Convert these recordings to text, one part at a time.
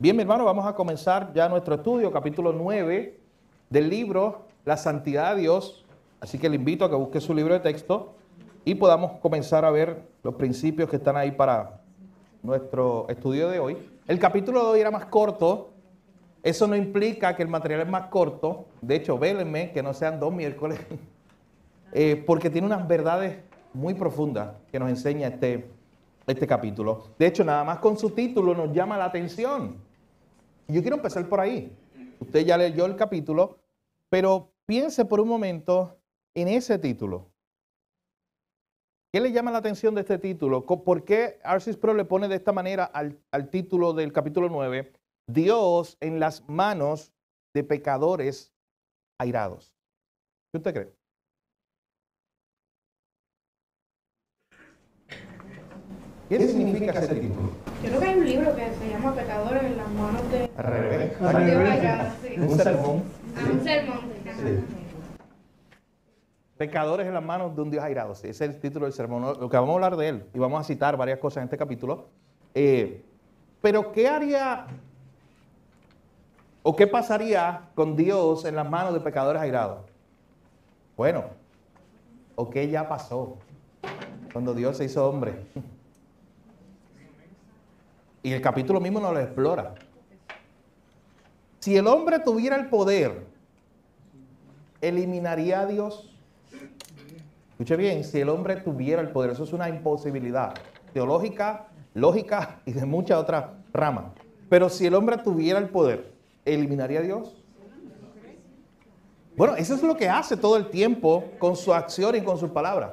Bien, mi hermano, vamos a comenzar ya nuestro estudio, capítulo 9 del libro La Santidad de Dios. Así que le invito a que busque su libro de texto y podamos comenzar a ver los principios que están ahí para nuestro estudio de hoy. El capítulo de hoy era más corto. Eso no implica que el material es más corto. De hecho, vélenme que no sean 2 miércoles, porque tiene unas verdades muy profundas que nos enseña este capítulo. De hecho, nada más con su título nos llama la atención. Yo quiero empezar por ahí. Usted ya leyó el capítulo, pero piense por un momento en ese título. ¿Qué le llama la atención de este título? ¿Por qué R.C. Sproul le pone de esta manera al título del capítulo 9? Dios en las manos de pecadores airados. ¿Qué usted cree? ¿Qué significa ese título? Yo creo que hay un libro que se llama Pecadores en las manos de... Al revés. Sí. Un sermón. Un sermón. Sí. Pecadores en las manos de un Dios airado. Sí, ese es el título del sermón. Lo que vamos a hablar de él. Y vamos a citar varias cosas en este capítulo. Pero ¿qué haría o qué pasaría con Dios en las manos de pecadores airados? Bueno, ¿o qué ya pasó cuando Dios se hizo hombre? Y el capítulo mismo nos lo explora. Si el hombre tuviera el poder, ¿eliminaría a Dios? Escuche bien, si el hombre tuviera el poder, eso es una imposibilidad teológica, lógica y de muchas otras ramas. Pero si el hombre tuviera el poder, ¿eliminaría a Dios? Bueno, eso es lo que hace todo el tiempo con su acción y con sus palabras.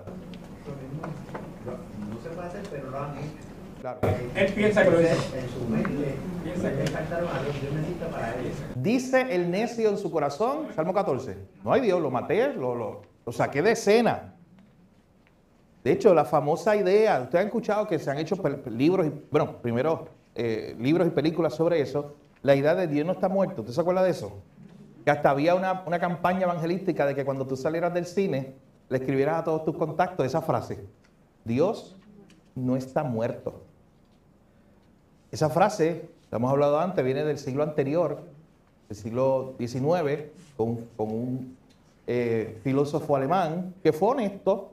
No se puede hacer, pero lo han hecho. Claro. Él piensa que lo hizo. En su mente, piensa que faltaron a Dios. Dios necesita para él. Dice el necio en su corazón, Salmo 14, no hay Dios, lo maté, lo saqué de escena. De hecho, la famosa idea, ustedes han escuchado que se han hecho libros, libros y películas sobre eso, la idea de Dios no está muerto. ¿Usted se acuerda de eso? Que hasta había una campaña evangelística de que cuando tú salieras del cine, le escribieras a todos tus contactos esa frase: Dios no está muerto. Esa frase, la hemos hablado antes, viene del siglo anterior, del siglo XIX, con un filósofo alemán que fue honesto,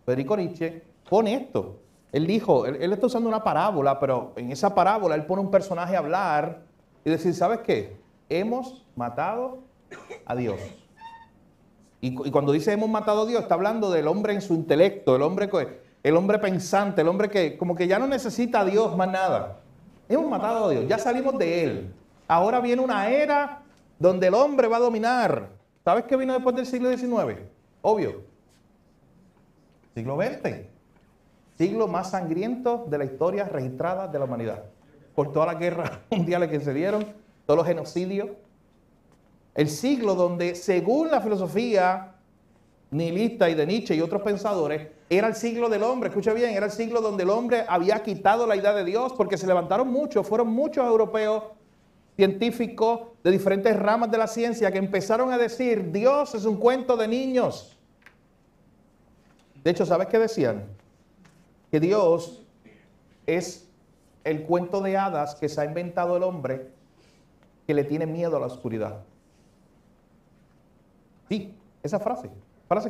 Federico Nietzsche, fue honesto. Él dijo, él está usando una parábola, pero en esa parábola él pone un personaje a hablar y decir, ¿sabes qué? Hemos matado a Dios. Y cuando dice hemos matado a Dios, está hablando del hombre en su intelecto, el hombre pensante, el hombre que como que ya no necesita a Dios más nada. Hemos matado a Dios, ya salimos de él. Ahora viene una era donde el hombre va a dominar. ¿Sabes qué vino después del siglo XIX? Obvio. Siglo XX. Siglo más sangriento de la historia registrada de la humanidad. Por todas las guerras mundiales que se dieron, todos los genocidios. El siglo donde, según la filosofía nihilista y de Nietzsche y otros pensadores, era el siglo del hombre. Escucha bien, era el siglo donde el hombre había quitado la idea de Dios, porque se levantaron muchos, fueron muchos europeos, científicos de diferentes ramas de la ciencia que empezaron a decir, Dios es un cuento de niños. De hecho, ¿sabes qué decían? Que Dios es el cuento de hadas que se ha inventado el hombre que le tiene miedo a la oscuridad. Sí, esa frase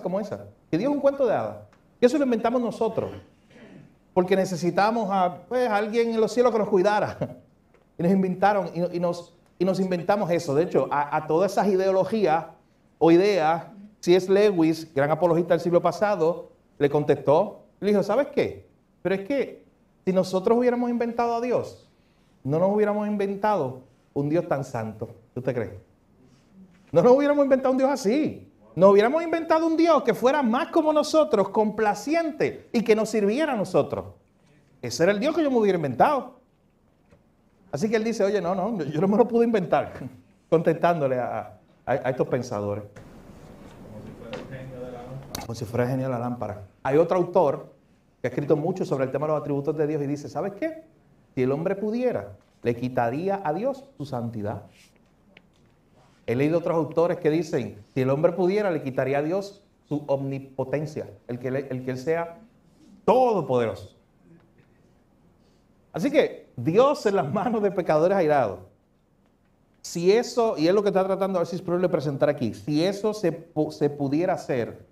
como esa, que Dios es un cuento de hadas. Y eso lo inventamos nosotros, porque necesitamos a alguien en los cielos que nos cuidara. Y nos inventaron, y nos inventamos eso. De hecho, a todas esas ideologías o ideas, C.S. Lewis, gran apologista del siglo pasado, le contestó, le dijo, ¿sabes qué? Pero es que si nosotros hubiéramos inventado a Dios, no nos hubiéramos inventado un Dios tan santo. ¿Qué usted cree? No nos hubiéramos inventado un Dios así. Nos hubiéramos inventado un Dios que fuera más como nosotros, complaciente y que nos sirviera a nosotros. Ese era el Dios que yo me hubiera inventado. Así que él dice, oye, no, yo no me lo pude inventar, contestándole a estos pensadores. Como si fuera el genio de la lámpara. Hay otro autor que ha escrito mucho sobre el tema de los atributos de Dios y dice, ¿sabes qué? Si el hombre pudiera, le quitaría a Dios su santidad. He leído otros autores que dicen, si el hombre pudiera, le quitaría a Dios su omnipotencia, el que Él sea todopoderoso. Así que Dios en las manos de pecadores airados. Si eso, y es lo que está tratando Arcis Sproul de presentar aquí, si eso se pudiera hacer,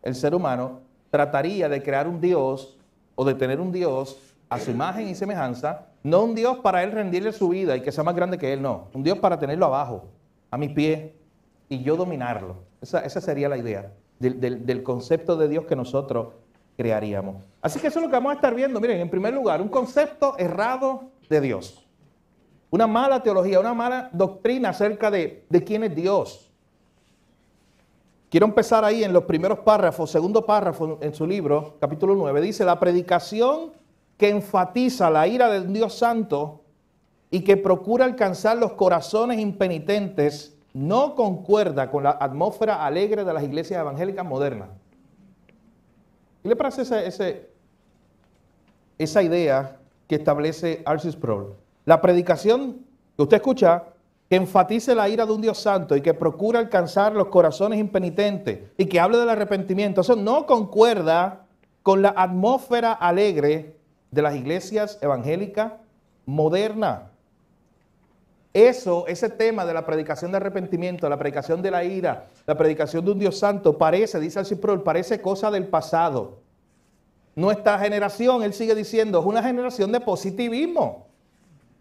el ser humano trataría de crear un Dios o de tener un Dios a su imagen y semejanza, no un Dios para él rendirle su vida y que sea más grande que él, no. Un Dios para tenerlo abajo, a mis pies, y yo dominarlo. Esa sería la idea del concepto de Dios que nosotros crearíamos. Así que eso es lo que vamos a estar viendo. Miren, en primer lugar, un concepto errado de Dios. Una mala teología, una mala doctrina acerca de quién es Dios. Quiero empezar ahí en los primeros párrafos, segundo párrafo en su libro, capítulo 9, dice: la predicación que enfatiza la ira del Dios Santo y que procura alcanzar los corazones impenitentes no concuerda con la atmósfera alegre de las iglesias evangélicas modernas. ¿Qué le parece esa idea que establece Arcis Sproul? La predicación que usted escucha, que enfatice la ira de un Dios santo y que procura alcanzar los corazones impenitentes y que hable del arrepentimiento, eso no concuerda con la atmósfera alegre de las iglesias evangélicas modernas. Ese tema de la predicación de arrepentimiento, la predicación de la ira, la predicación de un Dios santo, parece, dice Arcis Sproul, parece cosa del pasado. Nuestra generación, él sigue diciendo, es una generación de positivismo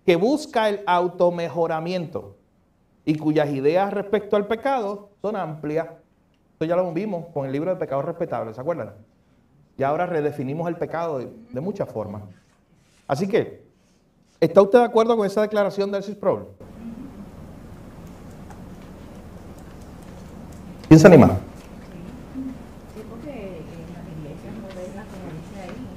que busca el automejoramiento y cuyas ideas respecto al pecado son amplias. Esto ya lo vimos con el libro de Pecados Respetables, ¿se acuerdan? Y ahora redefinimos el pecado de muchas formas. Así que, ¿está usted de acuerdo con esa declaración de Arcis Sproul? ¿Quién se anima? Sí, porque en las iglesias modernas, como dice ahí,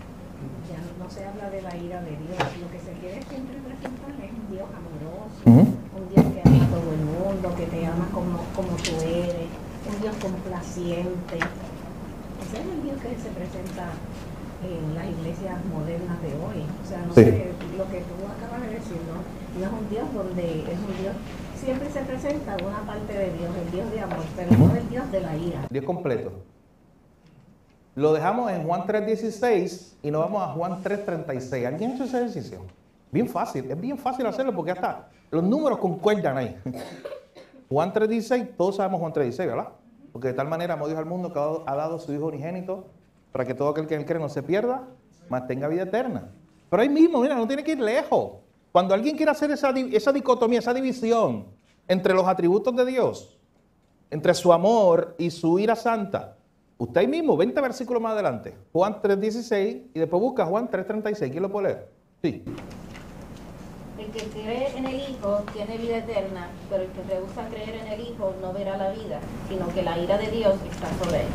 ya no se habla de la ira de Dios. Lo que se quiere siempre presentar es un Dios amoroso, un Dios que ama a todo el mundo, que te ama como tú eres, un Dios complaciente. Ese es el Dios que se presenta en las iglesias modernas de hoy. O sea, no sé, lo que tú acabas de decir, no es un Dios donde es un Dios, siempre se presenta una parte de Dios, el Dios de amor, pero no el Dios de la ira. Dios completo. Lo dejamos en Juan 3:16 y nos vamos a Juan 3:36. ¿Alguien ha hecho ese ejercicio? Bien fácil, es bien fácil hacerlo porque hasta los números concuerdan ahí. Juan 3:16, todos sabemos Juan 3:16, ¿verdad? Porque de tal manera amó Dios al mundo que ha dado a su Hijo unigénito para que todo aquel que en él cree no se pierda, mas tenga vida eterna. Pero ahí mismo, mira, no tiene que ir lejos. Cuando alguien quiere hacer esa dicotomía, esa división entre los atributos de Dios, entre su amor y su ira santa, usted ahí mismo, 20 versículos más adelante, Juan 3:16 y después busca Juan 3:36. ¿Quién lo puede leer? Sí. El que cree en el Hijo tiene vida eterna, pero el que rehúsa creer en el Hijo no verá la vida, sino que la ira de Dios está sobre él.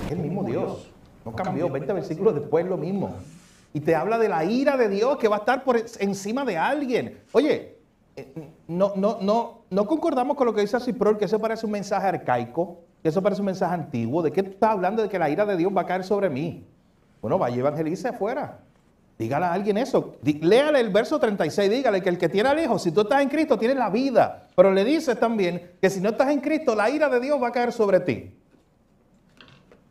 Es el mismo Dios. No cambió. 20 versículos después lo mismo. Y te habla de la ira de Dios que va a estar por encima de alguien. Oye, no concordamos con lo que dice Arcis Sproul, que eso parece un mensaje arcaico, que eso parece un mensaje antiguo. ¿De qué tú estás hablando de que la ira de Dios va a caer sobre mí? Bueno, vaya y evangelice afuera. Dígale a alguien eso. Léale el verso 36, dígale que el que tiene al Hijo, si tú estás en Cristo, tienes la vida. Pero le dices también que si no estás en Cristo, la ira de Dios va a caer sobre ti.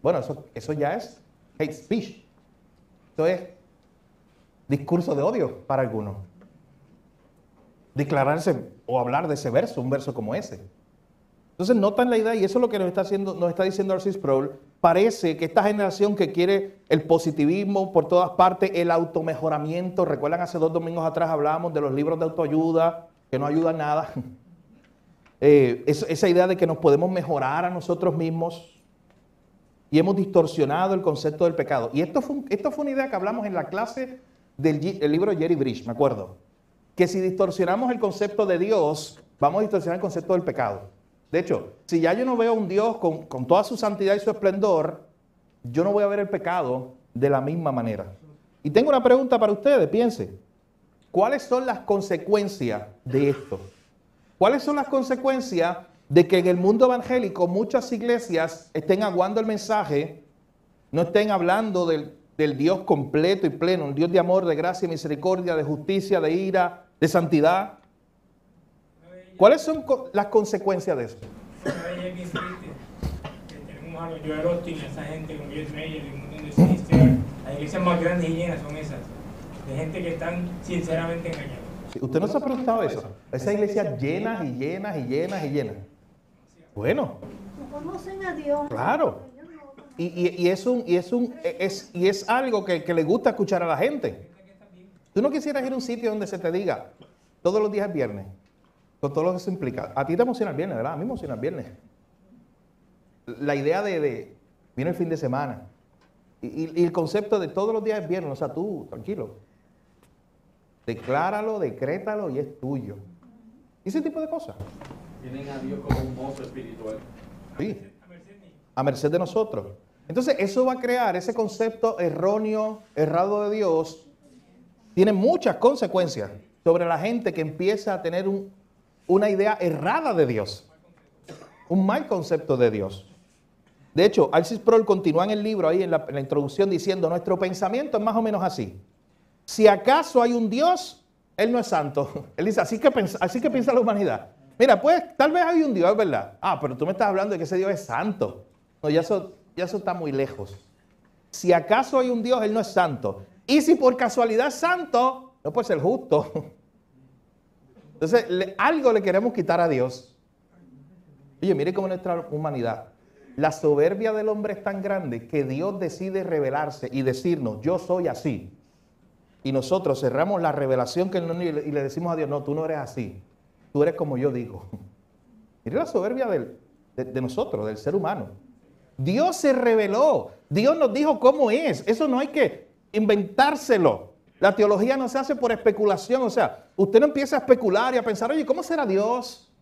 Bueno, eso ya es hate speech. Eso es discurso de odio para algunos. Declararse o hablar de ese verso, un verso como ese. Entonces notan la idea y eso es lo que nos está diciendo Arcis Sproul. Parece que esta generación que quiere el positivismo por todas partes, el automejoramiento. Recuerdan, hace 2 domingos atrás hablábamos de los libros de autoayuda que no ayudan nada. Esa idea de que nos podemos mejorar a nosotros mismos. Y hemos distorsionado el concepto del pecado. Y esto fue una idea que hablamos en la clase del libro de Jerry Bridge, me acuerdo. Que si distorsionamos el concepto de Dios, vamos a distorsionar el concepto del pecado. De hecho, si ya yo no veo a un Dios con toda su santidad y su esplendor, yo no voy a ver el pecado de la misma manera. Y tengo una pregunta para ustedes, piensen. ¿Cuáles son las consecuencias de esto? ¿Cuáles son las consecuencias de que en el mundo evangélico muchas iglesias estén aguando el mensaje, no estén hablando del Dios completo y pleno, un Dios de amor, de gracia y misericordia, de justicia, de ira, de santidad? ¿Cuáles son las consecuencias de eso? Una de ellas es bien triste. Tenemos a los Joel Austin, esa gente con Bill Mayer, y un montón de Sinister. Las iglesias más grandes y llenas son esas, de gente que están sinceramente engañados. Sí, ¿usted no se ha preguntado eso? Esa iglesia llenas y llenas y llenas y llenas. Bueno, No conocen a Dios. claro. Y es algo que le gusta escuchar a la gente. Tú no quisieras ir a un sitio donde se te diga todos los días es viernes, con todo lo que eso implica. A ti te emociona el viernes, ¿verdad? A mí me emociona el viernes. La idea de viene el fin de semana y el concepto de todos los días es viernes, o sea, tú, tranquilo. Decláralo, decrétalo y es tuyo. Y ese tipo de cosas. Tienen a Dios como un mozo espiritual. Sí. A merced de nosotros. Entonces, eso va a crear ese concepto erróneo, errado de Dios. Tiene muchas consecuencias sobre la gente que empieza a tener una idea errada de Dios. Un mal concepto de Dios. De hecho, R.C. Sproul continúa en el libro, ahí en la introducción, diciendo, nuestro pensamiento es más o menos así. Si acaso hay un Dios, Él no es santo. Él dice, así que piensa la humanidad. Mira, pues, tal vez hay un Dios, es verdad. Ah, pero tú me estás hablando de que ese Dios es santo. No, ya eso está muy lejos. Si acaso hay un Dios, Él no es santo. Y si por casualidad es santo, no puede ser justo. Entonces, algo le queremos quitar a Dios. Oye, mire cómo nuestra humanidad, la soberbia del hombre es tan grande que Dios decide revelarse y decirnos, yo soy así. Y nosotros cerramos la revelación que y le decimos a Dios, no, tú no eres así. Tú eres como yo digo. Mire la soberbia de nosotros, del ser humano. Dios se reveló. Dios nos dijo cómo es. Eso no hay que inventárselo. La teología no se hace por especulación. O sea, usted no empieza a especular y a pensar, oye, ¿cómo será Dios?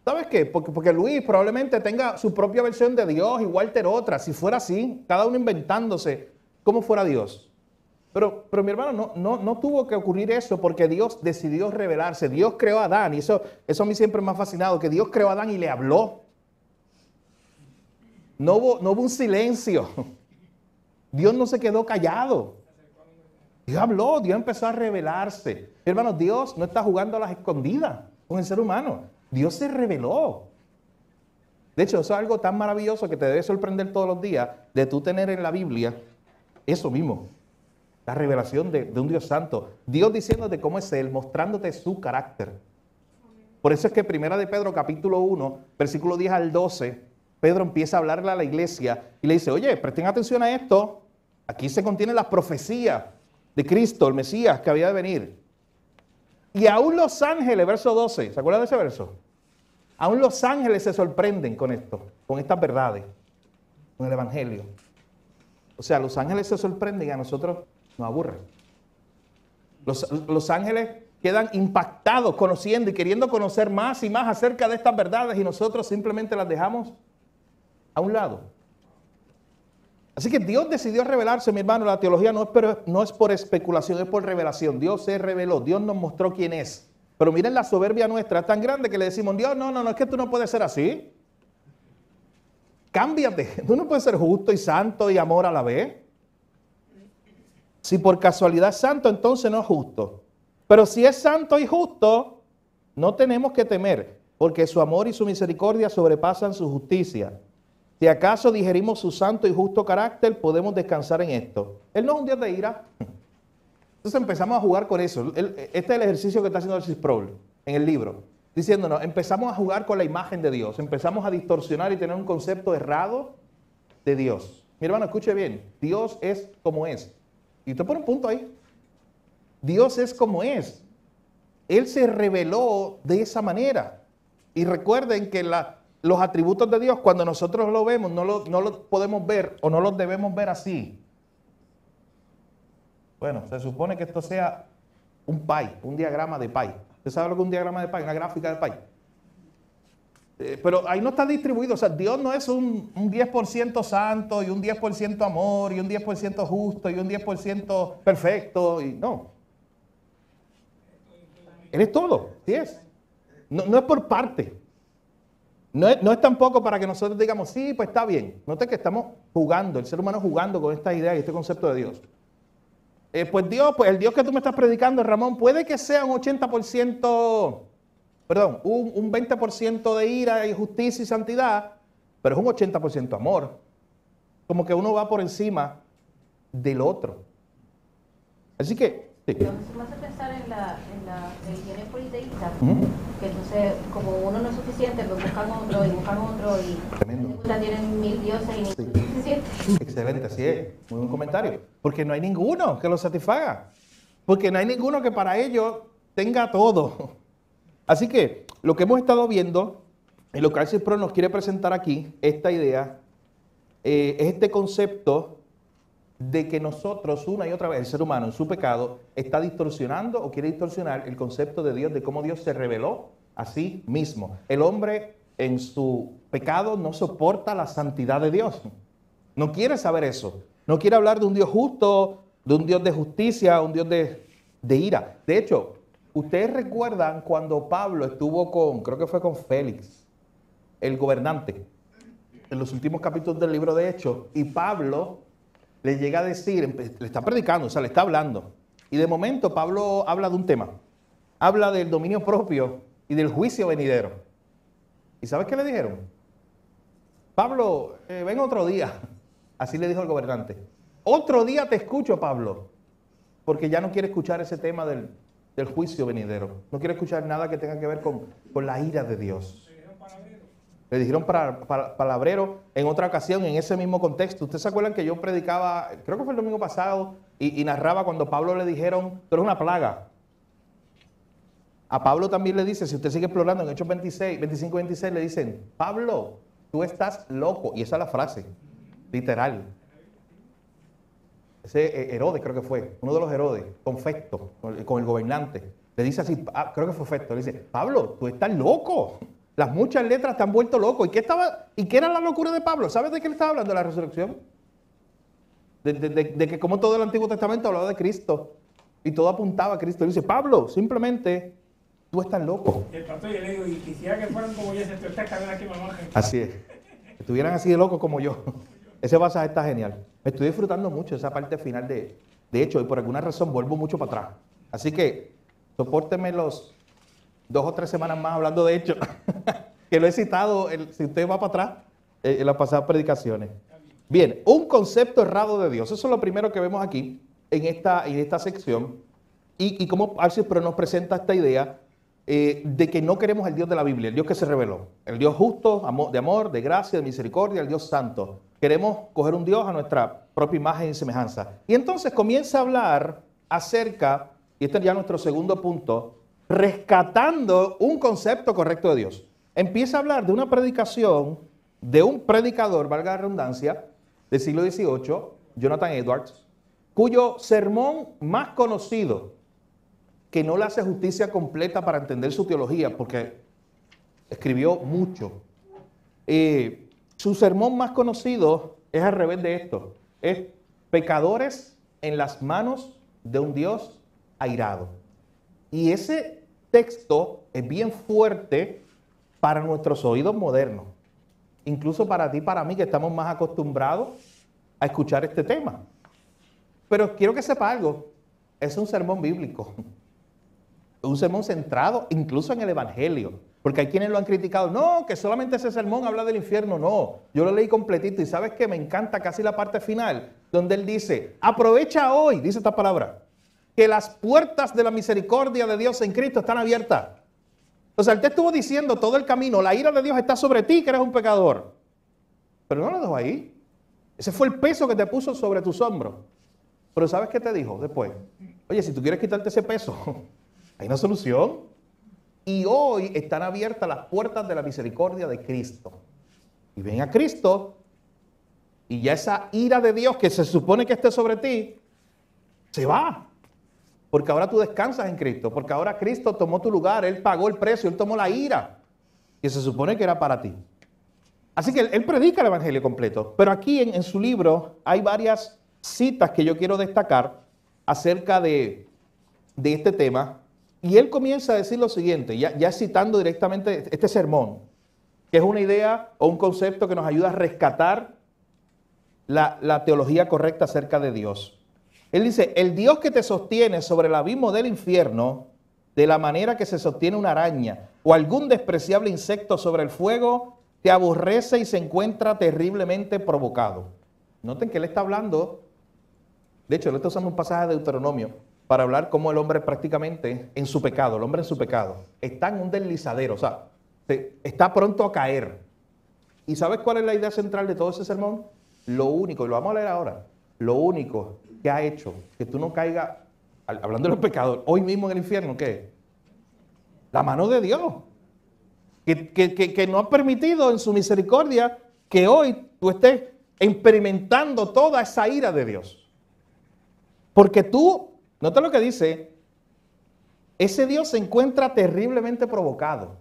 ¿Sabes qué? Porque Luis probablemente tenga su propia versión de Dios y Walter otra. Si fuera así, cada uno inventándose cómo fuera Dios. Pero mi hermano, no tuvo que ocurrir eso porque Dios decidió revelarse. Dios creó a Adán y eso a mí siempre me ha fascinado, que Dios creó a Adán y le habló. No hubo un silencio. Dios no se quedó callado. Dios habló, Dios empezó a revelarse. Hermanos, Dios no está jugando a las escondidas con el ser humano. Dios se reveló. De hecho, eso es algo tan maravilloso que te debe sorprender todos los días de tú tener en la Biblia eso mismo. La revelación de un Dios santo. Dios diciéndote cómo es Él, mostrándote su carácter. Por eso es que Primera de Pedro, capítulo 1, versículo 10 al 12, Pedro empieza a hablarle a la iglesia y le dice, oye, presten atención a esto. Aquí se contienen las profecías de Cristo, el Mesías, que había de venir. Y aún los ángeles, verso 12, ¿se acuerdan de ese verso? Aún los ángeles se sorprenden con esto, con estas verdades, con el Evangelio. O sea, los ángeles se sorprenden y a nosotros nos aburren. Los ángeles quedan impactados conociendo y queriendo conocer más y más acerca de estas verdades y nosotros simplemente las dejamos a un lado. Así que Dios decidió revelarse, mi hermano. La teología no es por especulación, es por revelación. Dios se reveló, Dios nos mostró quién es. Pero miren la soberbia nuestra, es tan grande que le decimos, Dios, no, es que tú no puedes ser así. Cámbiate, tú no puedes ser justo y santo y amor a la vez. Si por casualidad es santo, entonces no es justo. Pero si es santo y justo, no tenemos que temer, porque su amor y su misericordia sobrepasan su justicia. Si acaso digerimos su santo y justo carácter, podemos descansar en esto. Él no es un Dios de ira. Entonces empezamos a jugar con eso. Este es el ejercicio que está haciendo R.C. Sproul en el libro. Diciéndonos, empezamos a jugar con la imagen de Dios. Empezamos a distorsionar y tener un concepto errado de Dios. Mi hermano, escuche bien. Dios es como es. Y usted pone un punto ahí. Dios es como es. Él se reveló de esa manera. Y recuerden que los atributos de Dios, cuando nosotros lo vemos, no lo podemos ver o no los debemos ver así. Bueno, se supone que esto sea un pie, un diagrama de pie. ¿Usted sabe lo que es un diagrama de pie? Una gráfica de pie. Pero ahí no está distribuido. O sea, Dios no es un 10% santo y un 10% amor y un 10% justo y un 10% perfecto. Y no. Él es todo. Sí es. No es por parte. No es tampoco para que nosotros digamos, sí, pues está bien. Note que estamos jugando, el ser humano jugando con esta idea y este concepto de Dios. Pues el Dios que tú me estás predicando, Ramón, puede que sea un 80%, perdón, un 20% de ira y justicia y santidad, pero es un 80% amor. Como que uno va por encima del otro. Así que Sí. Entonces me hace pensar en la religiones politeístas, Ujú. que entonces como uno no es suficiente, pues buscan otro y Tremendo. tienen 1000 dioses y Sí. ninguno es suficiente. Excelente, así es. Muy buen comentario. Porque no hay ninguno que los satisfaga. Porque no hay ninguno que para ellos tenga todo. Así que lo que hemos estado viendo, y lo que Alcis Pro nos quiere presentar aquí, esta idea, es este concepto de que nosotros una y otra vez, el ser humano en su pecado, está distorsionando o quiere distorsionar el concepto de Dios, de cómo Dios se reveló a sí mismo. El hombre en su pecado no soporta la santidad de Dios. No quiere saber eso. No quiere hablar de un Dios justo, de un Dios de justicia, un Dios de ira. De hecho, ustedes recuerdan cuando Pablo estuvo creo que fue con Félix, el gobernante, en los últimos capítulos del libro de Hechos, y Pablo le llega a decir, le está predicando, o sea, le está hablando. Y de momento Pablo habla de un tema. Habla del dominio propio y del juicio venidero. ¿Y sabes qué le dijeron? Pablo, ven otro día. Así le dijo el gobernante. Otro día te escucho, Pablo. Porque ya no quiere escuchar ese tema del juicio venidero. No quiere escuchar nada que tenga que ver con la ira de Dios. Le dijeron palabrero en otra ocasión, en ese mismo contexto. ¿Ustedes se acuerdan que yo predicaba, creo que fue el domingo pasado, y narraba cuando Pablo le dijeron, tú eres una plaga? A Pablo también le dice, si usted sigue explorando en Hechos 25-26, le dicen, Pablo, tú estás loco. Y esa es la frase, literal. Ese Herodes creo que fue, uno de los Herodes, con Festo, con el gobernante. Le dice así, creo que fue Festo, le dice, Pablo, tú estás loco. Las muchas letras te han vuelto loco. ¿Y qué era la locura de Pablo? ¿Sabes de qué le estaba hablando? De la resurrección. De que como todo el Antiguo Testamento hablaba de Cristo. Y todo apuntaba a Cristo. Él dice, Pablo, simplemente tú estás loco. El pastor yo le digo, y quisiera que fueran como yo, estas cadenas que me bajan. Así es. Que estuvieran así de locos como yo. Ese pasaje está genial. Me estoy disfrutando mucho esa parte final de hecho, y por alguna razón vuelvo mucho para atrás. Así que, sopórtenme los 2 o 3 semanas más hablando de hecho, que lo he citado, si usted va para atrás, en las pasadas predicaciones. Bien, un concepto errado de Dios. Eso es lo primero que vemos aquí, en esta sección. Y cómo Alcis Pro nos presenta esta idea de que no queremos el Dios de la Biblia, el Dios que se reveló. El Dios justo, de amor, de gracia, de misericordia, el Dios santo. Queremos coger un Dios a nuestra propia imagen y semejanza. Y entonces comienza a hablar acerca, y este es ya nuestro segundo punto, rescatando un concepto correcto de Dios. Empieza a hablar de una predicación de un predicador, valga la redundancia, del siglo XVIII, Jonathan Edwards, cuyo sermón más conocido, que no le hace justicia completa para entender su teología, porque escribió mucho. Su sermón más conocido es al revés de esto. Es pecadores en las manos de un Dios airado. Y ese texto es bien fuerte para nuestros oídos modernos. Incluso para ti y para mí, que estamos más acostumbrados a escuchar este tema. Pero quiero que sepa algo. Es un sermón bíblico. Un sermón centrado incluso en el Evangelio. Porque hay quienes lo han criticado. No, que solamente ese sermón habla del infierno. No, yo lo leí completito. Y ¿sabes qué? Me encanta casi la parte final, donde él dice, aprovecha hoy, dice esta palabra, que las puertas de la misericordia de Dios en Cristo están abiertas. O sea, él te estuvo diciendo todo el camino, la ira de Dios está sobre ti, que eres un pecador. Pero no lo dejó ahí. Ese fue el peso que te puso sobre tus hombros. Pero ¿sabes qué te dijo después? Oye, si tú quieres quitarte ese peso, hay una solución. Y hoy están abiertas las puertas de la misericordia de Cristo. Y ven a Cristo, y ya esa ira de Dios que se supone que esté sobre ti, se va. Porque ahora tú descansas en Cristo, porque ahora Cristo tomó tu lugar, Él pagó el precio, Él tomó la ira, que se supone que era para ti. Así que él predica el Evangelio completo, pero aquí en su libro hay varias citas que yo quiero destacar acerca de este tema, y él comienza a decir lo siguiente, ya citando directamente este sermón, que es una idea o un concepto que nos ayuda a rescatar la teología correcta acerca de Dios. Él dice, el Dios que te sostiene sobre el abismo del infierno, de la manera que se sostiene una araña o algún despreciable insecto sobre el fuego, te aborrece y se encuentra terriblemente provocado. Noten que él está hablando, de hecho, él está usando un pasaje de Deuteronomio, para hablar cómo el hombre prácticamente en su pecado, el hombre en su pecado, está en un deslizadero, o sea, está pronto a caer. ¿Y sabes cuál es la idea central de todo ese sermón? Lo único, y lo vamos a leer ahora, lo único que ha hecho que tú no caigas, hablando de los pecados, hoy mismo en el infierno, ¿qué es? La mano de Dios, que no ha permitido en su misericordia que hoy tú estés experimentando toda esa ira de Dios. Porque tú, nota lo que dice, ese Dios se encuentra terriblemente provocado.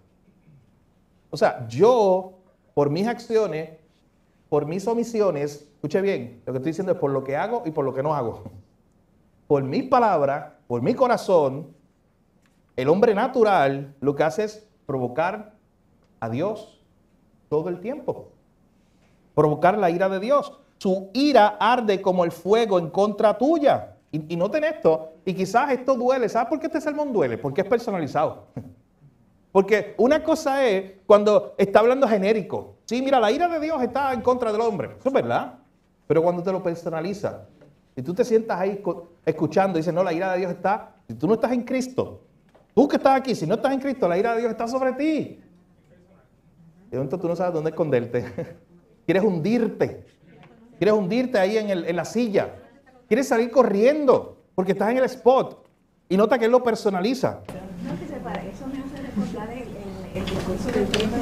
O sea, yo, por mis acciones, por mis omisiones, escuche bien, lo que estoy diciendo es por lo que hago y por lo que no hago. Por mis palabras, por mi corazón, el hombre natural lo que hace es provocar a Dios todo el tiempo. Provocar la ira de Dios. Su ira arde como el fuego en contra tuya. Y noten esto, y quizás esto duele. ¿Sabes por qué este sermón duele? Porque es personalizado. Porque una cosa es cuando está hablando genérico. Sí, mira, la ira de Dios está en contra del hombre. Eso es verdad. Pero cuando te lo personaliza, y tú te sientas ahí escuchando y dices, no, la ira de Dios está, si tú no estás en Cristo, tú que estás aquí, si no estás en Cristo, la ira de Dios está sobre ti. Y entonces tú no sabes dónde esconderte. Quieres hundirte ahí en la silla. Quieres salir corriendo porque estás en el spot. Y nota que él lo personaliza. No, que eso me hace recordar el discurso de Pedro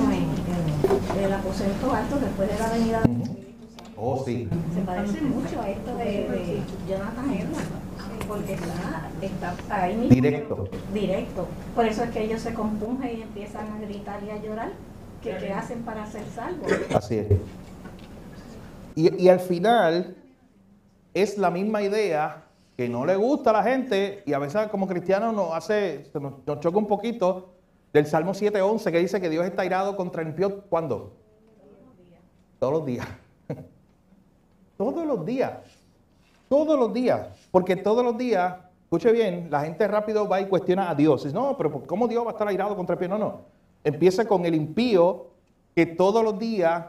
en el aposento alto después de la venida del Espíritu Santo. Oh, sí. Se parece mucho a esto de Jonathan Edwards, porque está ahí mismo. Directo. Por eso es que ellos se compungen y empiezan a gritar y a llorar. ¿Qué hacen para ser salvos? Así es. Y al final es la misma idea que no le gusta a la gente y a veces como cristianos nos choca un poquito del Salmo 7:11 que dice que Dios está irado contra el impío. ¿Cuándo? Todos los días. Todos los días. Todos los días. Porque todos los días, escuche bien, la gente rápido va y cuestiona a Dios. Dice, no, pero ¿cómo Dios va a estar airado contra el impío? No. Empieza con el impío que todos los días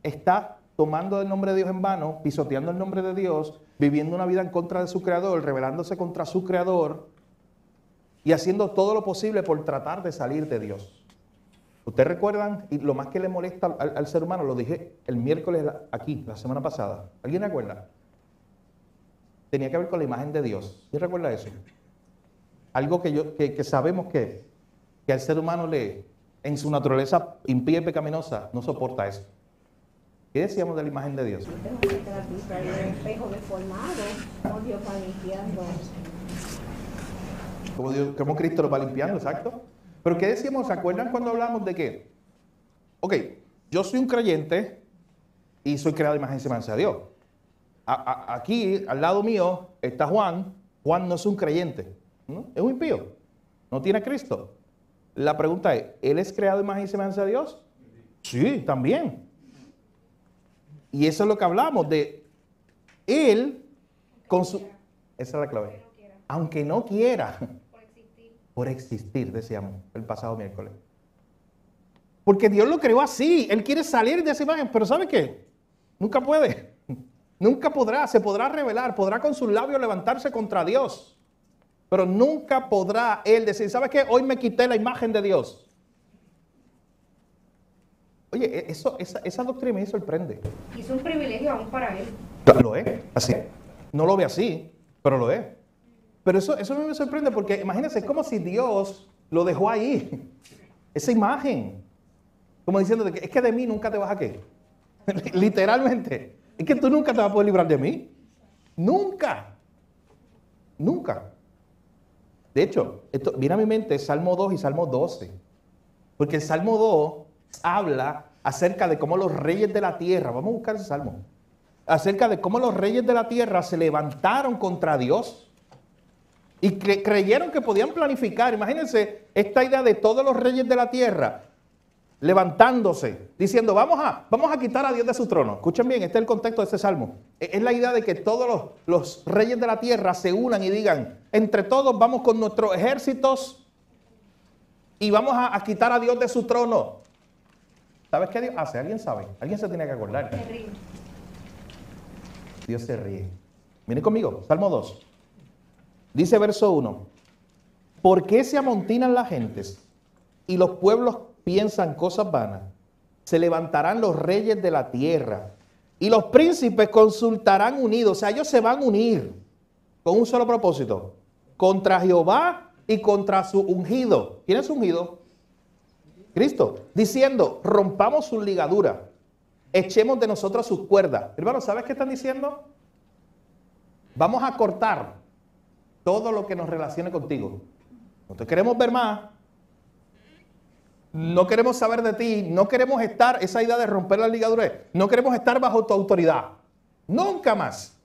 está tomando el nombre de Dios en vano, pisoteando el nombre de Dios, viviendo una vida en contra de su creador, rebelándose contra su creador y haciendo todo lo posible por tratar de salir de Dios. ¿Ustedes recuerdan? Y lo más que le molesta al ser humano, lo dije el miércoles aquí, la semana pasada. ¿Alguien recuerda? Tenía que ver con la imagen de Dios. ¿Quién recuerda eso? Algo que sabemos que al ser humano en su naturaleza impía y pecaminosa no soporta eso. ¿Qué decíamos de la imagen de Dios? Tengo que estar aquí, hay un espejo deformado, como Dios va limpiando. Como Cristo lo va limpiando, exacto. Pero ¿qué decíamos? ¿Se acuerdan cuando hablamos de qué? Ok, yo soy un creyente y soy creado a imagen y semejanza de Dios. Aquí, al lado mío, está Juan. Juan no es un creyente, ¿no? Es un impío. No tiene a Cristo. La pregunta es, ¿él es creado a imagen y semejanza de Dios? Sí, también. Y eso es lo que hablamos de él con su... Esa es la clave. Aunque no quiera. Por existir, decíamos el pasado miércoles. Porque Dios lo creó así. Él quiere salir de esa imagen. Pero ¿sabe qué? Nunca puede. Nunca podrá. Se podrá rebelar. Podrá con sus labios levantarse contra Dios. Pero nunca podrá él decir, ¿sabe qué? Hoy me quité la imagen de Dios. Oye, esa doctrina me sorprende. Y es un privilegio aún para él. Lo es, así. No lo ve así, pero lo es. Pero eso a mí me sorprende porque imagínense, es como si Dios lo dejó ahí. Esa imagen. Como diciendo, es que de mí nunca te vas a qué. Literalmente. Es que tú nunca te vas a poder librar de mí. Nunca. Nunca. De hecho, esto viene a mi mente Salmo 2 y Salmo 12. Porque el Salmo 2 habla acerca de cómo los reyes de la tierra, vamos a buscar ese salmo, acerca de cómo los reyes de la tierra se levantaron contra Dios y creyeron que podían planificar. Imagínense esta idea de todos los reyes de la tierra levantándose, diciendo vamos a quitar a Dios de su trono. Escuchen bien, este es el contexto de este salmo. Es la idea de que todos los reyes de la tierra se unan y digan, entre todos vamos con nuestros ejércitos y vamos a quitar a Dios de su trono. ¿Sabes qué Dios hace? ¿Alguien sabe? ¿Alguien se tiene que acordar? Se ríe. Dios se ríe. Miren conmigo, Salmo 2. Dice verso 1. ¿Por qué se amontinan las gentes y los pueblos piensan cosas vanas? Se levantarán los reyes de la tierra y los príncipes consultarán unidos. O sea, ellos se van a unir con un solo propósito. Contra Jehová y contra su ungido. ¿Quién es ungido? Cristo. Diciendo, rompamos sus ligaduras. Echemos de nosotros sus cuerdas. Hermano, ¿sabes qué están diciendo? Vamos a cortar todo lo que nos relacione contigo. No te queremos ver más. No queremos saber de ti. No queremos estar, esa idea de romper las ligaduras, no queremos estar bajo tu autoridad. Nunca más.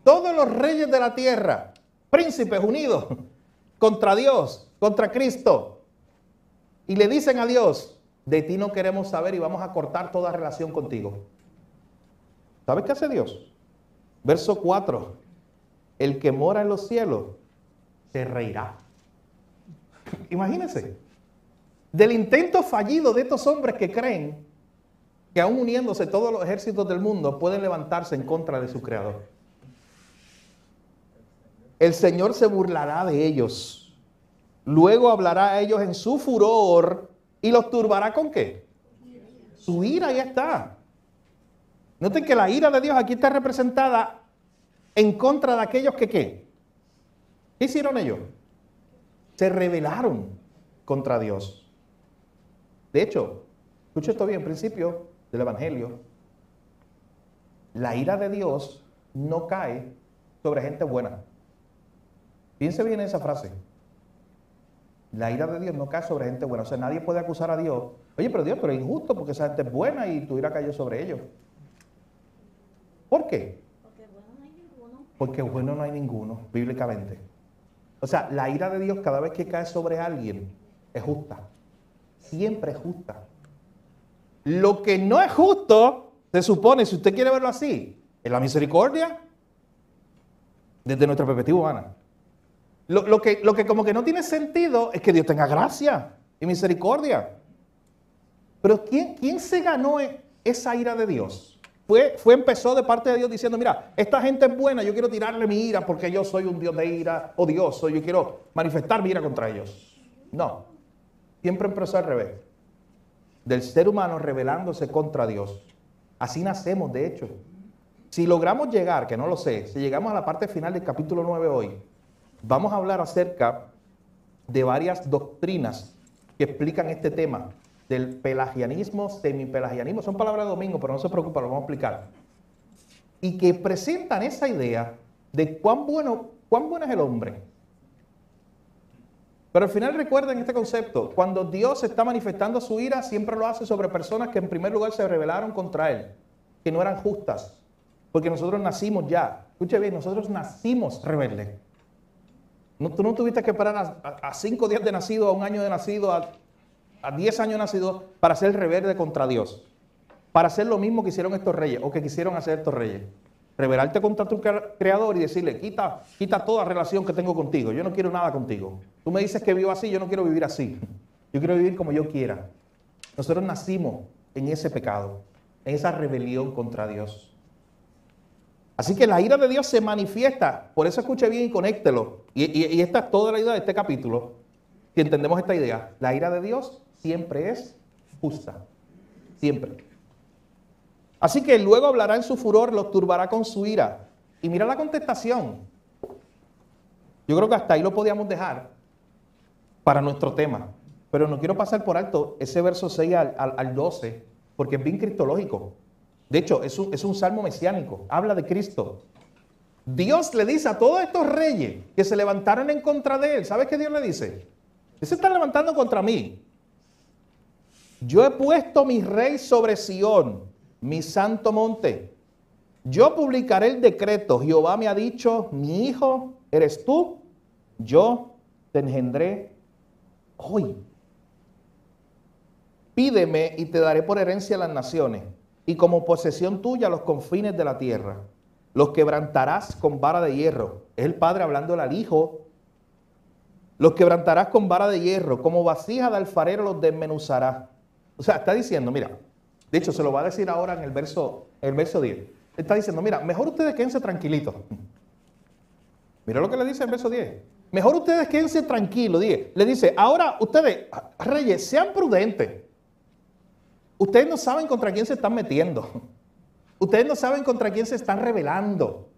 Todos los reyes de la tierra, príncipes unidos contra Dios, contra Cristo. Y le dicen a Dios, de ti no queremos saber y vamos a cortar toda relación contigo. ¿Sabes qué hace Dios? Verso 4. El que mora en los cielos se reirá. Imagínense. Del intento fallido de estos hombres que creen que aún uniéndose todos los ejércitos del mundo pueden levantarse en contra de su creador. El Señor se burlará de ellos. Luego hablará a ellos en su furor y los turbará ¿con qué? Su ira ya está. Noten que la ira de Dios aquí está representada en contra de aquellos que ¿qué? ¿Qué hicieron ellos? Se rebelaron contra Dios. De hecho, escuche esto bien, principio del Evangelio. La ira de Dios no cae sobre gente buena. Piense bien en esa frase. La ira de Dios no cae sobre gente buena. O sea, nadie puede acusar a Dios. Oye, pero Dios, pero es injusto porque esa gente es buena y tu ira cayó sobre ellos. ¿Por qué? Porque bueno no hay ninguno. Porque bueno no hay ninguno, bíblicamente. O sea, la ira de Dios cada vez que cae sobre alguien es justa. Siempre es justa. Lo que no es justo, se supone, si usted quiere verlo así, es la misericordia desde nuestra perspectiva humana. Lo que como que no tiene sentido es que Dios tenga gracia y misericordia. Pero ¿quién se ganó esa ira de Dios? Empezó de parte de Dios diciendo, mira, esta gente es buena, yo quiero tirarle mi ira porque yo soy un Dios de ira odioso, yo quiero manifestar mi ira contra ellos. No, siempre empezó al revés. Del ser humano rebelándose contra Dios. Así nacemos, de hecho. Si logramos llegar, que no lo sé, si llegamos a la parte final del capítulo 9 hoy, vamos a hablar acerca de varias doctrinas que explican este tema del pelagianismo, semipelagianismo. Son palabras de domingo, pero no se preocupen, lo vamos a explicar. Y que presentan esa idea de cuán bueno es el hombre. Pero al final recuerden este concepto. Cuando Dios está manifestando su ira, siempre lo hace sobre personas que en primer lugar se rebelaron contra Él, que no eran justas. Porque nosotros nacimos ya. Escuche bien, nosotros nacimos rebeldes. Tú no tuviste que esperar a 5 días de nacido, a 1 año de nacido, a 10 años de nacido para ser rebelde contra Dios. Para hacer lo mismo que hicieron estos reyes o que quisieron hacer estos reyes. Rebelarte contra tu creador y decirle, quita toda relación que tengo contigo. Yo no quiero nada contigo. Tú me dices que vivo así, yo no quiero vivir así. Yo quiero vivir como yo quiera. Nosotros nacimos en ese pecado, en esa rebelión contra Dios. Así que la ira de Dios se manifiesta. Por eso escuche bien y conéctelo. Y esta es toda la idea de este capítulo. Si entendemos esta idea, la ira de Dios siempre es justa. Siempre. Así que luego hablará en su furor, los turbará con su ira. Y mira la contestación. Yo creo que hasta ahí lo podíamos dejar para nuestro tema. Pero no quiero pasar por alto ese verso 6 al 12, porque es bien cristológico. De hecho, es un salmo mesiánico. Habla de Cristo. Dios le dice a todos estos reyes que se levantaron en contra de Él. ¿Sabes qué Dios le dice? Él se está levantando contra mí. Yo he puesto mi rey sobre Sión, mi santo monte. Yo publicaré el decreto. Jehová me ha dicho, mi hijo eres tú, yo te engendré hoy. Pídeme y te daré por herencia a las naciones, y como posesión tuya los confines de la tierra. Los quebrantarás con vara de hierro. Es el padre hablando al hijo. Los quebrantarás con vara de hierro, como vasija de alfarero los desmenuzarás. O sea, está diciendo, mira, de hecho se lo va a decir ahora en el verso 10. Está diciendo, mira, mejor ustedes quédense tranquilitos. Mira lo que le dice en verso 10. Mejor ustedes quédense tranquilos. Le dice, ahora ustedes, reyes, sean prudentes. Ustedes no saben contra quién se están metiendo. Ustedes no saben contra quién se están rebelando.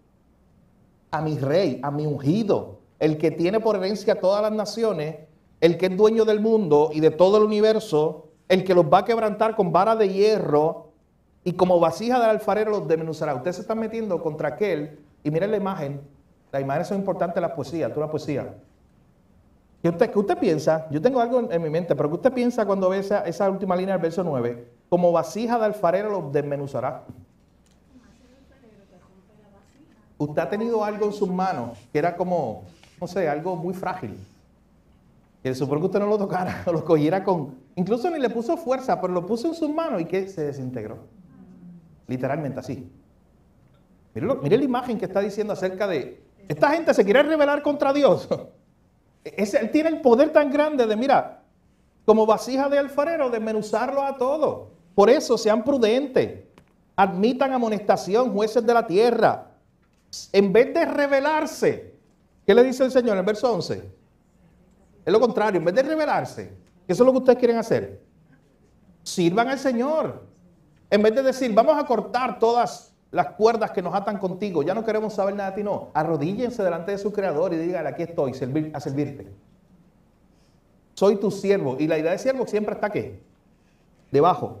A mi rey, a mi ungido, el que tiene por herencia todas las naciones, el que es dueño del mundo y de todo el universo, el que los va a quebrantar con vara de hierro y como vasija del alfarero los desmenuzará. Ustedes se están metiendo contra aquel, y miren la imagen. Las imágenes son importantes en la poesía, toda la poesía. ¿Qué usted piensa? Yo tengo algo en mi mente, pero ¿qué usted piensa cuando ve esa última línea del verso 9? Como vasija de alfarero los desmenuzará. Usted ha tenido algo en sus manos que era como, no sé, algo muy frágil. Que supone que usted no lo tocara o lo cogiera con... Incluso ni le puso fuerza, pero lo puso en sus manos y que se desintegró. Literalmente así. Mire la imagen que está diciendo acerca de... Esta gente se quiere rebelar contra Dios. Él tiene el poder tan grande de, mira, como vasija de alfarero, desmenuzarlo a todos. Por eso sean prudentes. Admitan amonestación, jueces de la tierra. En vez de rebelarse, ¿qué le dice el Señor en el verso 11? Es lo contrario, en vez de rebelarse, que eso es lo que ustedes quieren hacer, sirvan al Señor. En vez de decir, vamos a cortar todas las cuerdas que nos atan contigo, ya no queremos saber nada de ti, no. Arrodíllense delante de su Creador y díganle, aquí estoy, a servirte. Soy tu siervo. Y la idea de siervo siempre está, ¿qué? Debajo.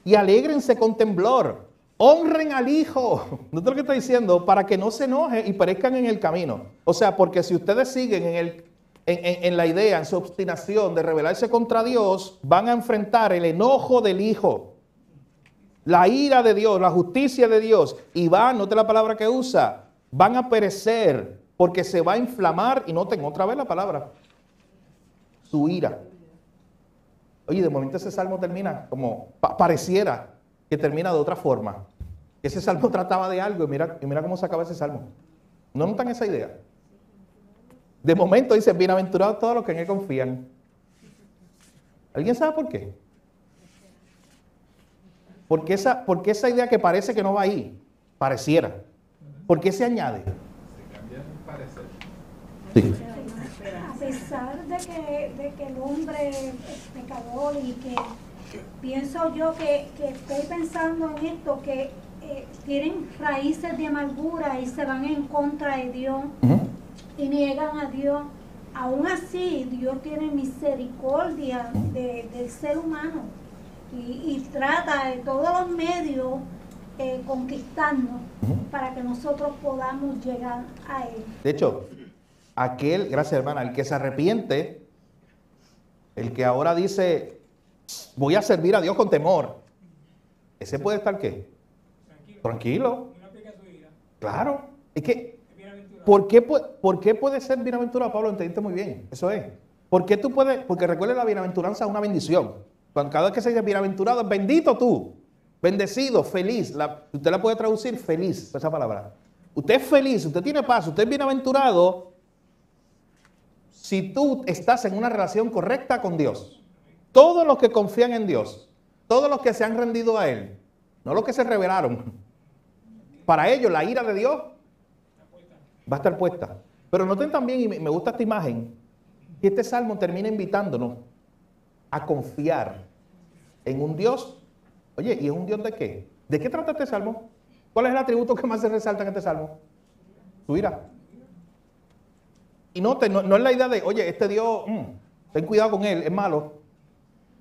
Y alégrense con temblor. Honren al Hijo. ¿No es lo que está diciendo? Para que no se enoje y perezcan en el camino. O sea, porque si ustedes siguen en la idea, en su obstinación de rebelarse contra Dios, van a enfrentar el enojo del Hijo. La ira de Dios, la justicia de Dios, y note la palabra que usa, van a perecer porque se va a inflamar, y noten otra vez la palabra, su ira. Oye, de momento ese salmo termina como, pareciera que termina de otra forma. Ese salmo trataba de algo y mira cómo se acaba ese salmo. ¿No notan esa idea? De momento dice, bienaventurados todos los que en él confían. ¿Alguien sabe por qué? Porque esa idea que parece que no va ahí, pareciera. ¿Por qué se añade? Se cambia el parecer. Sí. A pesar de que el hombre es pecador y que pienso yo que estoy pensando en esto, que tienen raíces de amargura y se van en contra de Dios y niegan a Dios, aún así Dios tiene misericordia del ser humano. Y trata de todos los medios conquistarnos para que nosotros podamos llegar a Él. De hecho, gracias hermana, el que se arrepiente, el que ahora dice, voy a servir a Dios con temor, ese puede estar ¿qué? Tranquilo. Claro. Es que, ¿por qué puede ser bienaventurado? Pablo, entendiste muy bien. Eso es. Porque recuerde, la bienaventuranza es una bendición. Cada vez que se dice bienaventurado, bendito tú, bendecido, feliz. Usted la puede traducir feliz, esa palabra. Usted es feliz, usted tiene paz, usted es bienaventurado si tú estás en una relación correcta con Dios. Todos los que confían en Dios, todos los que se han rendido a Él, no los que se rebelaron, para ellos la ira de Dios va a estar puesta. Pero noten también, y me gusta esta imagen, que este salmo termina invitándonos a confiar en un Dios. Oye, ¿y es un Dios de qué? ¿De qué trata este salmo? ¿Cuál es el atributo que más se resalta en este salmo? Su ira. Y no es la idea de, oye, este Dios, ten cuidado con él, es malo.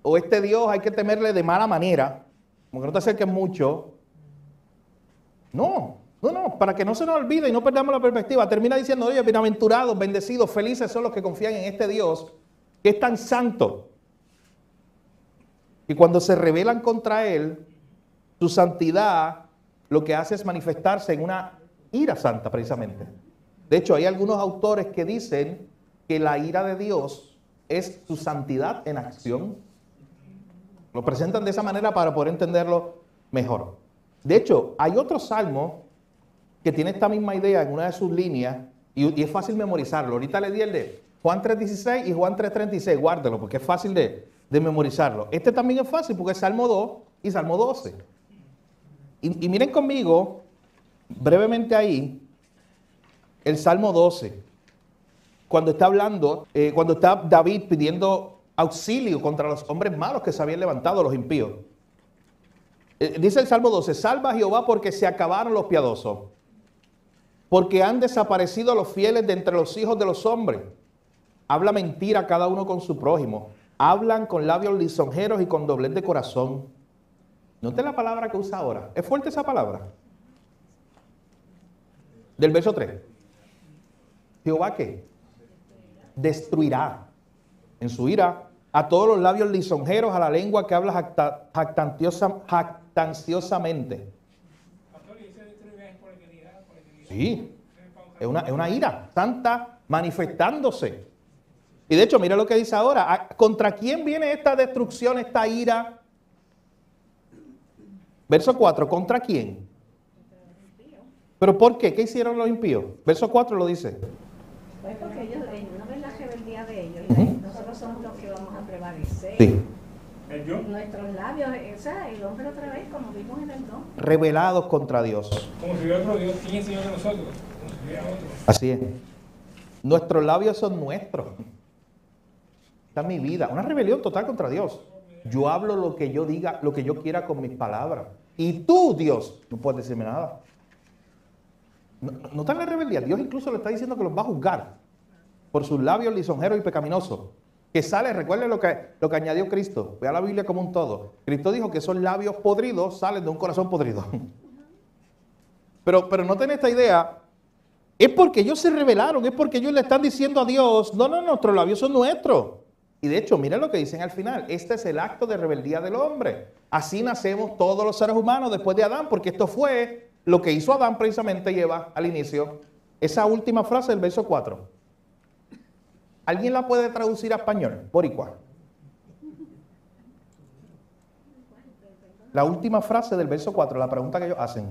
O este Dios hay que temerle de mala manera, como que no te acerques mucho. No, para que no se nos olvide y no perdamos la perspectiva. Termina diciendo, oye, bienaventurados, bendecidos, felices son los que confían en este Dios que es tan santo. Y cuando se rebelan contra Él, su santidad lo que hace es manifestarse en una ira santa precisamente. De hecho, hay algunos autores que dicen que la ira de Dios es su santidad en acción. Lo presentan de esa manera para poder entenderlo mejor. De hecho, hay otro salmo que tiene esta misma idea en una de sus líneas y es fácil memorizarlo. Ahorita le di el de Juan 3.16 y Juan 3.36, guárdelo porque es fácil de memorizarlo. Este también es fácil porque es Salmo 2 y Salmo 12. Y miren conmigo, brevemente ahí, el Salmo 12, cuando está hablando, cuando está David pidiendo auxilio contra los hombres malos que se habían levantado, los impíos. Dice el Salmo 12, salva a Jehová porque se acabaron los piadosos, porque han desaparecido los fieles de entre los hijos de los hombres. Habla mentira cada uno con su prójimo. Hablan con labios lisonjeros y con doblez de corazón. Note la palabra que usa ahora. ¿Es fuerte esa palabra? Del verso 3. ¿Jehová qué? Destruirá en su ira a todos los labios lisonjeros, a la lengua que habla jactanciosamente. Sí, es una ira santa manifestándose. Y de hecho, mira lo que dice ahora. ¿Contra quién viene esta destrucción, esta ira? Verso 4, ¿contra quién? ¿Pero por qué? ¿Qué hicieron los impíos? Verso 4 lo dice. Pues porque ellos no ven la rebeldía de ellos. Nosotros somos los que vamos a prevalecer. Sí. Nuestros labios, el hombre otra vez, como vimos en el 2. Rebelados contra Dios. Como si hubiera otro Dios, ¿quién es Señor de nosotros? Como si hubiera otro. Así es. Nuestros labios son nuestros. Esta es mi vida. Una rebelión total contra Dios. Yo hablo lo que yo diga, lo que yo quiera con mis palabras. Y tú, Dios, no puedes decirme nada. No está en la rebeldía. Dios incluso le está diciendo que los va a juzgar por sus labios lisonjeros y pecaminosos. Que sale, recuerden lo que añadió Cristo. Vea la Biblia como un todo. Cristo dijo que esos labios podridos salen de un corazón podrido. Pero no ten esta idea. Es porque ellos se rebelaron, es porque ellos le están diciendo a Dios, no, nuestros labios son nuestros. Y de hecho, miren lo que dicen al final. Este es el acto de rebeldía del hombre. Así nacemos todos los seres humanos después de Adán, porque esto fue lo que hizo Adán precisamente y Eva al inicio. Esa última frase del verso 4. ¿Alguien la puede traducir a español? Boricua. La última frase del verso 4, la pregunta que ellos hacen.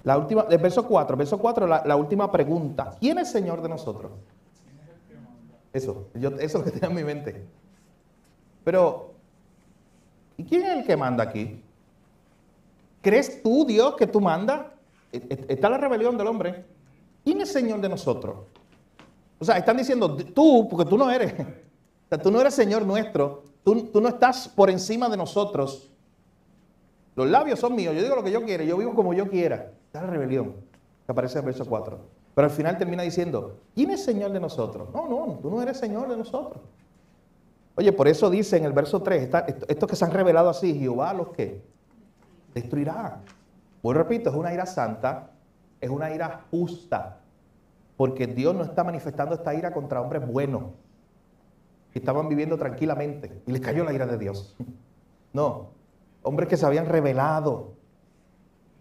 La última, del verso 4, la última pregunta. ¿Quién es Señor de nosotros? Eso es lo que tengo en mi mente. Pero, ¿y quién es el que manda aquí? ¿Crees tú, Dios, que tú mandas? Está la rebelión del hombre. ¿Quién es Señor de nosotros? O sea, están diciendo tú, porque tú no eres. O sea, tú no eres Señor nuestro. Tú no estás por encima de nosotros. Los labios son míos. Yo digo lo que yo quiera. Yo vivo como yo quiera. Está la rebelión, que aparece en el verso 4. Pero al final termina diciendo, ¿quién es Señor de nosotros? No, tú no eres Señor de nosotros. Oye, por eso dice en el verso 3, estos que se han revelado así, Jehová los que destruirá. Pues repito, es una ira santa, es una ira justa, porque Dios no está manifestando esta ira contra hombres buenos, que estaban viviendo tranquilamente, y les cayó la ira de Dios. No, hombres que se habían revelado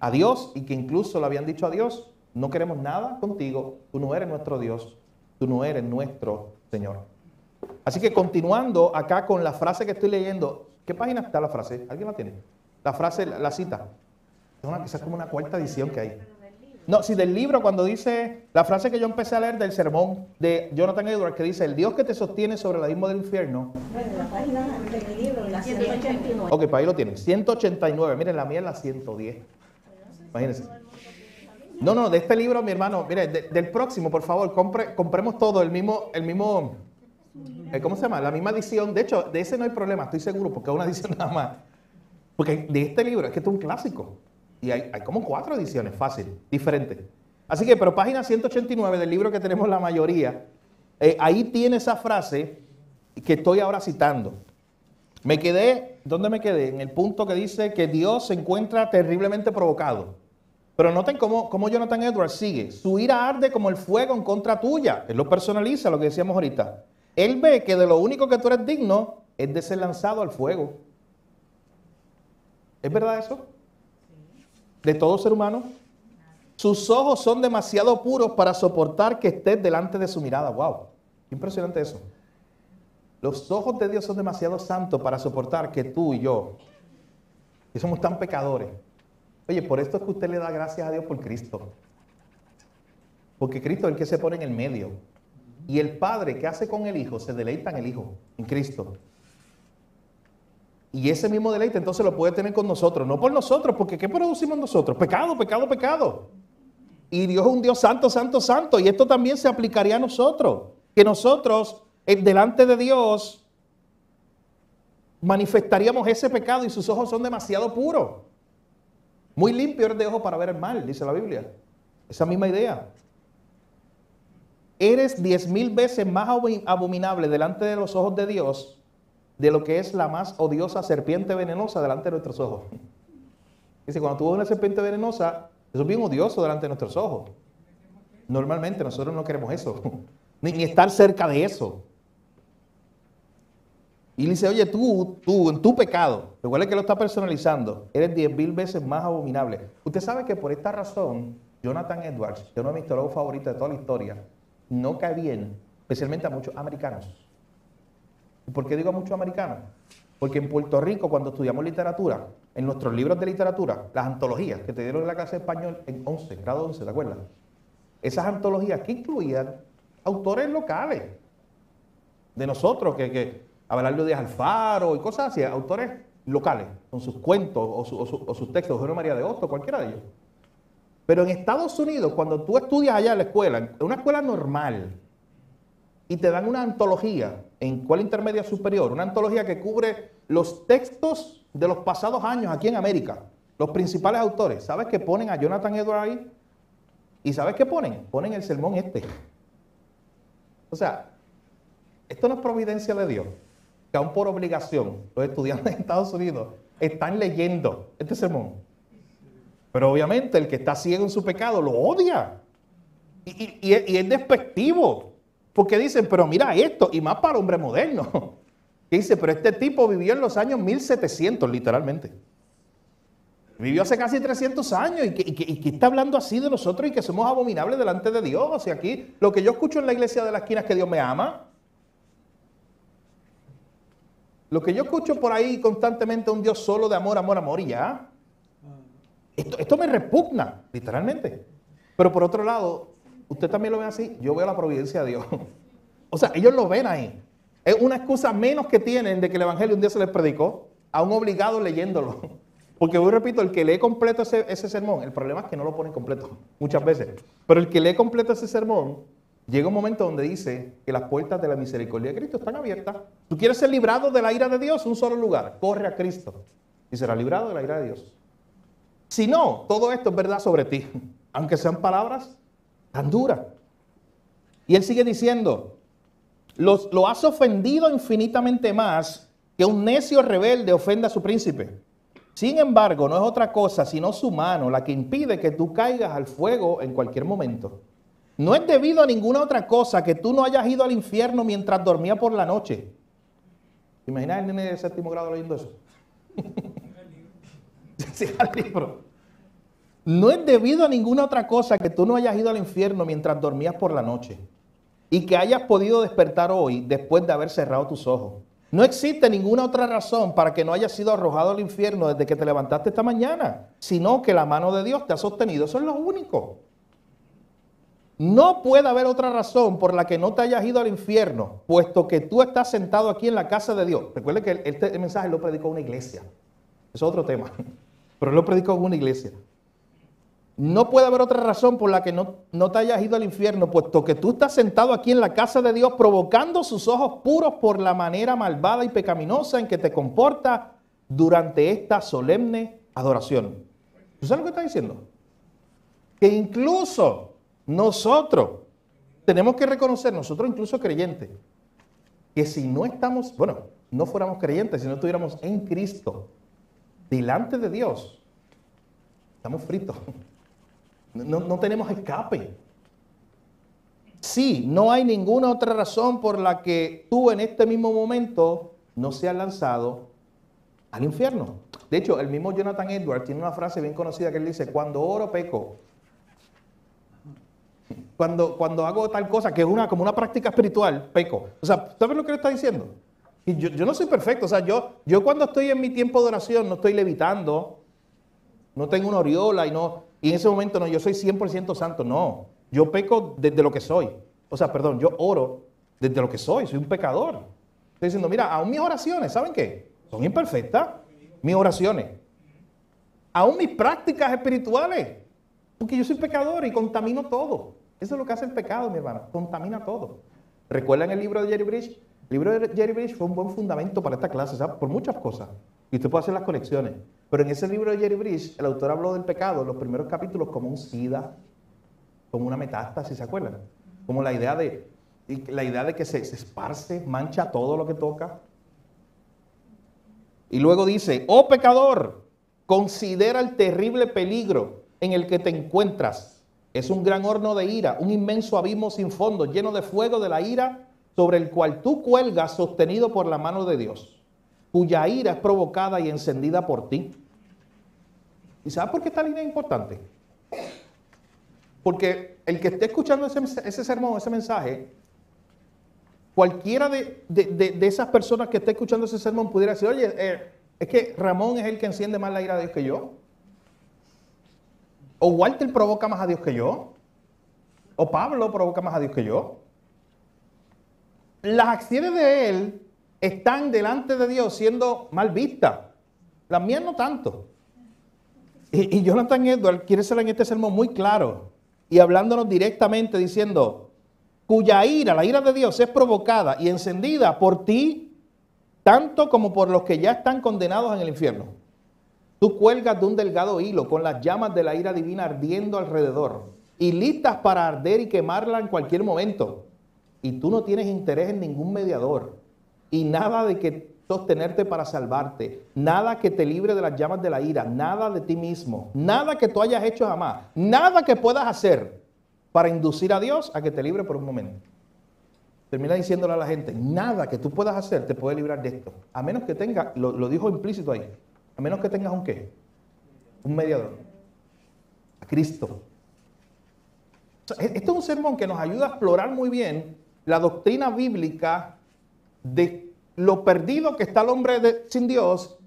a Dios y que incluso le habían dicho a Dios, no queremos nada contigo, tú no eres nuestro Dios, tú no eres nuestro Señor. Así que continuando acá con la frase que estoy leyendo, ¿qué página está la frase? ¿Alguien la tiene? La frase, la cita. Esa es como una cuarta edición que hay. No, sí, del libro cuando dice, la frase que yo empecé a leer del sermón de Jonathan Edwards, que dice, el Dios que te sostiene sobre el abismo del infierno. Bueno, la página de mi libro, la 189. Ok, pues ahí lo tienen, 189, miren, la mía es la 110. Imagínense. No, de este libro, mi hermano, mire, del próximo, por favor, compremos todo, el mismo, ¿cómo se llama? La misma edición. De hecho, de ese no hay problema, estoy seguro, porque es una edición nada más. Porque de este libro, es que esto es un clásico. Y hay como 4 ediciones, fácil, diferentes. Así que, pero página 189 del libro que tenemos la mayoría, ahí tiene esa frase que estoy ahora citando. ¿Dónde me quedé? En el punto que dice que Dios se encuentra terriblemente provocado. Pero noten cómo Jonathan Edwards sigue. Su ira arde como el fuego en contra tuya. Él lo personaliza, lo que decíamos ahorita. Él ve que de lo único que tú eres digno es de ser lanzado al fuego. ¿Es verdad eso? De todo ser humano. Sus ojos son demasiado puros para soportar que estés delante de su mirada. ¡Wow! Qué impresionante eso. Los ojos de Dios son demasiado santos para soportar que tú y yo, que somos tan pecadores. Oye, por esto es que usted le da gracias a Dios por Cristo. Porque Cristo es el que se pone en el medio. Y el Padre que hace con el Hijo se deleita en el Hijo, en Cristo. Y ese mismo deleite entonces lo puede tener con nosotros. No por nosotros, porque ¿qué producimos nosotros? Pecado, pecado, pecado. Y Dios es un Dios santo, santo, santo. Y esto también se aplicaría a nosotros. Que nosotros, delante de Dios, manifestaríamos ese pecado y sus ojos son demasiado puros. Muy limpio eres de ojo para ver el mal, dice la Biblia. Esa misma idea. Eres 10,000 veces más abominable delante de los ojos de Dios de lo que es la más odiosa serpiente venenosa delante de nuestros ojos. Dice, cuando tú ves una serpiente venenosa, eso es bien odioso delante de nuestros ojos. Normalmente nosotros no queremos eso, ni estar cerca de eso. Y le dice, oye, tú, en tu pecado, recuerda que lo está personalizando, eres 10,000 veces más abominable. Usted sabe que por esta razón, Jonathan Edwards, que es uno de mis teólogos favoritos de toda la historia, no cae bien, especialmente a muchos americanos. ¿Y por qué digo a muchos americanos? Porque en Puerto Rico, cuando estudiamos literatura, en nuestros libros de literatura, las antologías que te dieron en la clase de español en 11, grado 11, ¿te acuerdas? Esas antologías que incluían autores locales de nosotros, que Abelardo Díaz Alfaro y cosas así, autores locales, con sus cuentos o sus textos, Eugenio María de Hostos, cualquiera de ellos. Pero en Estados Unidos, cuando tú estudias allá en la escuela, en una escuela normal, y te dan una antología en escuela intermedia superior, una antología que cubre los textos de los pasados años aquí en América, los principales autores, ¿sabes qué ponen a Jonathan Edwards ahí? ¿Y sabes qué ponen? Ponen el sermón este. O sea, esto no es providencia de Dios, que aún por obligación los estudiantes de Estados Unidos están leyendo este sermón. Pero obviamente el que está ciego en su pecado lo odia. Y es despectivo. Porque dicen, pero mira esto, y más para hombre moderno. Que dice, pero este tipo vivió en los años 1700, literalmente. Vivió hace casi 300 años. ¿Y que está hablando así de nosotros y que somos abominables delante de Dios? O sea, aquí lo que yo escucho en la iglesia de la esquina es que Dios me ama. Lo que yo escucho por ahí constantemente es un Dios solo de amor, amor, amor y ya. Esto me repugna, literalmente. Pero por otro lado, usted también lo ve así, yo veo la providencia de Dios. O sea, ellos lo ven ahí. Es una excusa menos que tienen de que el evangelio un día se les predicó, aún obligado leyéndolo. Porque yo repito, el que lee completo ese sermón, el problema es que no lo ponen completo, muchas veces. Pero el que lee completo ese sermón, llega un momento donde dice que las puertas de la misericordia de Cristo están abiertas. Tú quieres ser librado de la ira de Dios, un solo lugar, corre a Cristo y serás librado de la ira de Dios. Si no, todo esto es verdad sobre ti, aunque sean palabras tan duras. Y él sigue diciendo, lo has ofendido infinitamente más que un necio rebelde ofenda a su príncipe. Sin embargo, no es otra cosa sino su mano la que impide que tú caigas al fuego en cualquier momento. No es debido a ninguna otra cosa que tú no hayas ido al infierno mientras dormía por la noche. ¿Te imaginas el nene de 7º grado leyendo eso? Sí, al libro. No es debido a ninguna otra cosa que tú no hayas ido al infierno mientras dormías por la noche y que hayas podido despertar hoy después de haber cerrado tus ojos. No existe ninguna otra razón para que no hayas sido arrojado al infierno desde que te levantaste esta mañana, sino que la mano de Dios te ha sostenido. Eso es lo único. No puede haber otra razón por la que no te hayas ido al infierno, puesto que tú estás sentado aquí en la casa de Dios. Recuerde que este mensaje lo predicó una iglesia. Es otro tema, pero lo predicó en una iglesia. No puede haber otra razón por la que no te hayas ido al infierno, puesto que tú estás sentado aquí en la casa de Dios provocando sus ojos puros por la manera malvada y pecaminosa en que te comportas durante esta solemne adoración. ¿Tú sabes lo que está diciendo? Que incluso nosotros tenemos que reconocer, nosotros incluso creyentes, que si no estamos, bueno, no fuéramos creyentes, si no estuviéramos en Cristo, delante de Dios, estamos fritos. No tenemos escape. Sí, no hay ninguna otra razón por la que tú en este mismo momento no seas lanzado al infierno. De hecho, el mismo Jonathan Edwards tiene una frase bien conocida que él dice, cuando oro peco. Cuando hago tal cosa, que es como una práctica espiritual, peco. O sea, ¿sabes lo que le está diciendo? Y yo no soy perfecto. O sea, yo cuando estoy en mi tiempo de oración no estoy levitando, no tengo una aureola y en ese momento no, yo soy 100% santo. No, yo peco desde lo que soy. O sea, perdón, yo oro desde lo que soy un pecador. Estoy diciendo, mira, aún mis oraciones, ¿saben qué? Son imperfectas. Mis oraciones. Aún mis prácticas espirituales. Porque yo soy pecador y contamino todo. Eso es lo que hace el pecado, mi hermano. Contamina todo. ¿Recuerdan el libro de Jerry Bridge? El libro de Jerry Bridge fue un buen fundamento para esta clase, ¿sabes? Por muchas cosas. Y usted puede hacer las conexiones. Pero en ese libro de Jerry Bridge, el autor habló del pecado en los primeros capítulos como un sida, como una metástasis, ¿se acuerdan? Como la idea de que se esparce, mancha todo lo que toca. Y luego dice, oh pecador, considera el terrible peligro en el que te encuentras. Es un gran horno de ira, un inmenso abismo sin fondo, lleno de fuego de la ira, sobre el cual tú cuelgas sostenido por la mano de Dios, cuya ira es provocada y encendida por ti. ¿Y sabes por qué esta línea es importante? Porque el que esté escuchando ese sermón, ese mensaje, cualquiera de esas personas que esté escuchando ese sermón pudiera decir, oye, es que Ramón es el que enciende más la ira de Dios que yo. O Walter provoca más a Dios que yo. O Pablo provoca más a Dios que yo. Las acciones de él están delante de Dios siendo mal vistas. Las mías no tanto. Y Jonathan Edwards quiere ser en este sermón muy claro y hablándonos directamente diciendo, cuya ira, la ira de Dios es provocada y encendida por ti, tanto como por los que ya están condenados en el infierno. Tú cuelgas de un delgado hilo con las llamas de la ira divina ardiendo alrededor y listas para arder y quemarla en cualquier momento. Y tú no tienes interés en ningún mediador y nada de que sostenerte para salvarte, nada que te libre de las llamas de la ira, nada de ti mismo, nada que tú hayas hecho jamás, nada que puedas hacer para inducir a Dios a que te libre por un momento. Termina diciéndole a la gente, nada que tú puedas hacer te puede librar de esto, a menos que tengas, lo dijo implícito ahí, a menos que tengas un ¿qué? Un mediador, a Cristo. O sea, esto es un sermón que nos ayuda a explorar muy bien la doctrina bíblica de lo perdido que está el hombre sin Dios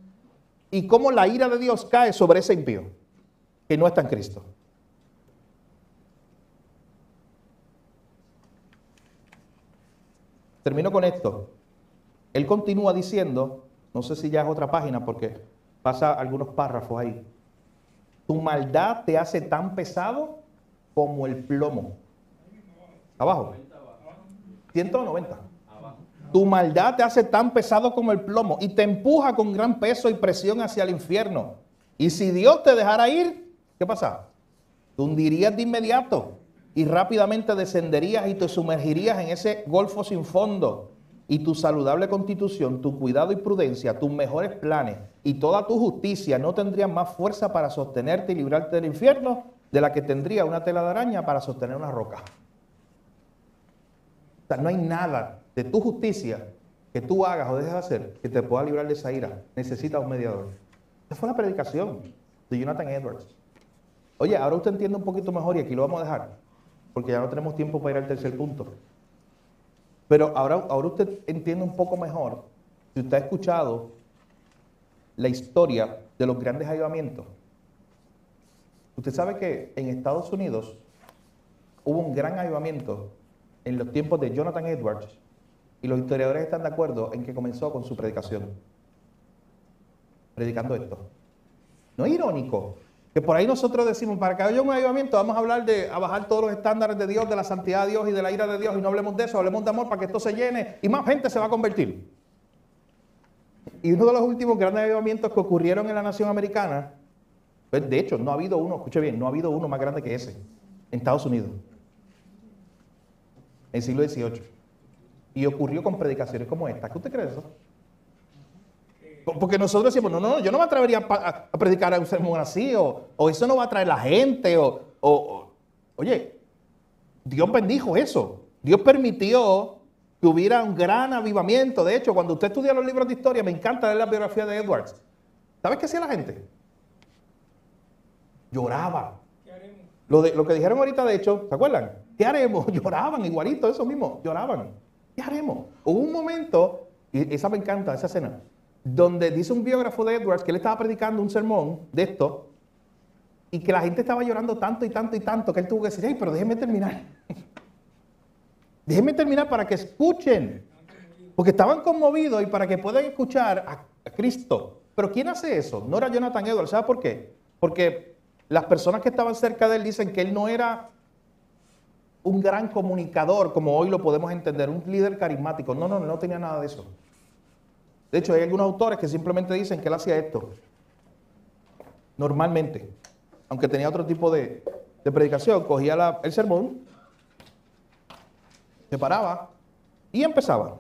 y cómo la ira de Dios cae sobre ese impío que no está en Cristo. Termino con esto. Él continúa diciendo, no sé si ya es otra página porque pasa algunos párrafos ahí. Tu maldad te hace tan pesado como el plomo. Abajo. 190. Tu maldad te hace tan pesado como el plomo y te empuja con gran peso y presión hacia el infierno. Y si Dios te dejara ir, ¿qué pasa? Te hundirías de inmediato y rápidamente descenderías y te sumergirías en ese golfo sin fondo. Y tu saludable constitución, tu cuidado y prudencia, tus mejores planes y toda tu justicia no tendrían más fuerza para sostenerte y librarte del infierno de la que tendría una tela de araña para sostener una roca. O sea, no hay nada de tu justicia que tú hagas o dejes de hacer que te pueda librar de esa ira. Necesitas un mediador. Esa fue la predicación de Jonathan Edwards. Oye, ahora usted entiende un poquito mejor y aquí lo vamos a dejar, porque ya no tenemos tiempo para ir al tercer punto. Pero ahora usted entiende un poco mejor si usted ha escuchado la historia de los grandes avivamientos. Usted sabe que en Estados Unidos hubo un gran avivamiento en los tiempos de Jonathan Edwards y los historiadores están de acuerdo en que comenzó con su predicación. Predicando esto. ¿No es irónico? Que por ahí nosotros decimos, para que haya un avivamiento vamos a hablar a bajar todos los estándares de Dios, de la santidad de Dios y de la ira de Dios y no hablemos de eso, hablemos de amor para que esto se llene y más gente se va a convertir. Y uno de los últimos grandes avivamientos que ocurrieron en la nación americana, pues de hecho no ha habido uno, escuche bien, no ha habido uno más grande que ese, en Estados Unidos, en el siglo XVIII. Y ocurrió con predicaciones como esta. ¿Qué usted cree de eso? Porque nosotros decimos, no, yo no me atrevería a predicar a un sermón así, o eso no va a atraer la gente, oye, Dios bendijo eso. Dios permitió que hubiera un gran avivamiento. De hecho, cuando usted estudia los libros de historia, me encanta leer la biografía de Edwards. ¿Sabes qué hacía la gente? Lloraba. ¿Qué haremos? Lo que dijeron ahorita, de hecho, ¿se acuerdan? ¿Qué haremos? Lloraban, igualito, eso mismo, lloraban. ¿Qué haremos? Hubo un momento, y esa me encanta, esa escena, donde dice un biógrafo de Edwards que él estaba predicando un sermón de esto y que la gente estaba llorando tanto y tanto y tanto que él tuvo que decir, hey, pero déjenme terminar. Déjenme terminar para que escuchen. Porque estaban conmovidos y para que puedan escuchar, a Cristo. Pero ¿quién hace eso? No era Jonathan Edwards. ¿Sabe por qué? Porque las personas que estaban cerca de él dicen que él no era un gran comunicador, como hoy lo podemos entender, un líder carismático. No tenía nada de eso. De hecho, hay algunos autores que simplemente dicen que él hacía esto. Normalmente. Aunque tenía otro tipo de predicación. Cogía el sermón, se paraba y empezaba.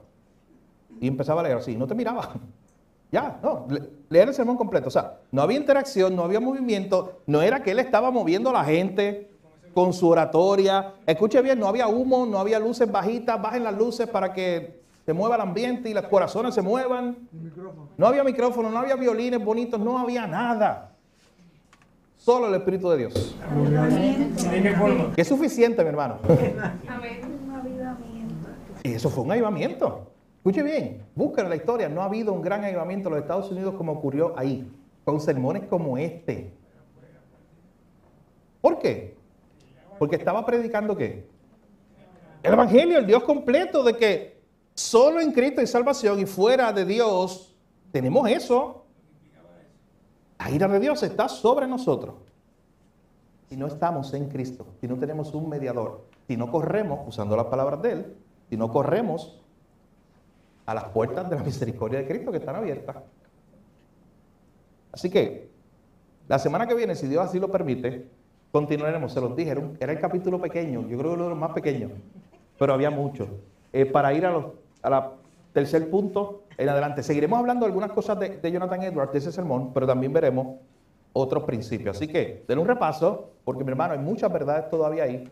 Y empezaba a leer así. No te miraba. Ya, no. Leer el sermón completo. O sea, no había interacción, no había movimiento. No era que él estaba moviendo a la gente con su oratoria. Escuche bien, no había humo, no había luces bajitas. Bajen las luces para que se mueva el ambiente y los corazones se muevan. No había micrófono, no había violines bonitos, no había nada. Solo el Espíritu de Dios. ¿De qué forma? Que es suficiente, mi hermano. Amén. Un avivamiento. Y eso fue un avivamiento. Escuche bien, busquen la historia. No ha habido un gran avivamiento en los Estados Unidos como ocurrió ahí, con sermones como este. ¿Por qué? Porque estaba predicando ¿qué? El Evangelio, el Dios completo, de que solo en Cristo hay salvación y fuera de Dios tenemos eso. La ira de Dios está sobre nosotros. Si no estamos en Cristo, si no tenemos un mediador, si no corremos, usando las palabras de Él, si no corremos a las puertas de la misericordia de Cristo que están abiertas. Así que, la semana que viene, si Dios así lo permite, continuaremos. Se los dije, era el capítulo pequeño, yo creo que uno de los más pequeños, pero había mucho. Para ir a la tercer punto en adelante. Seguiremos hablando de algunas cosas de Jonathan Edwards, de ese sermón, pero también veremos otros principios. Así que, denle un repaso, porque mi hermano, hay muchas verdades todavía ahí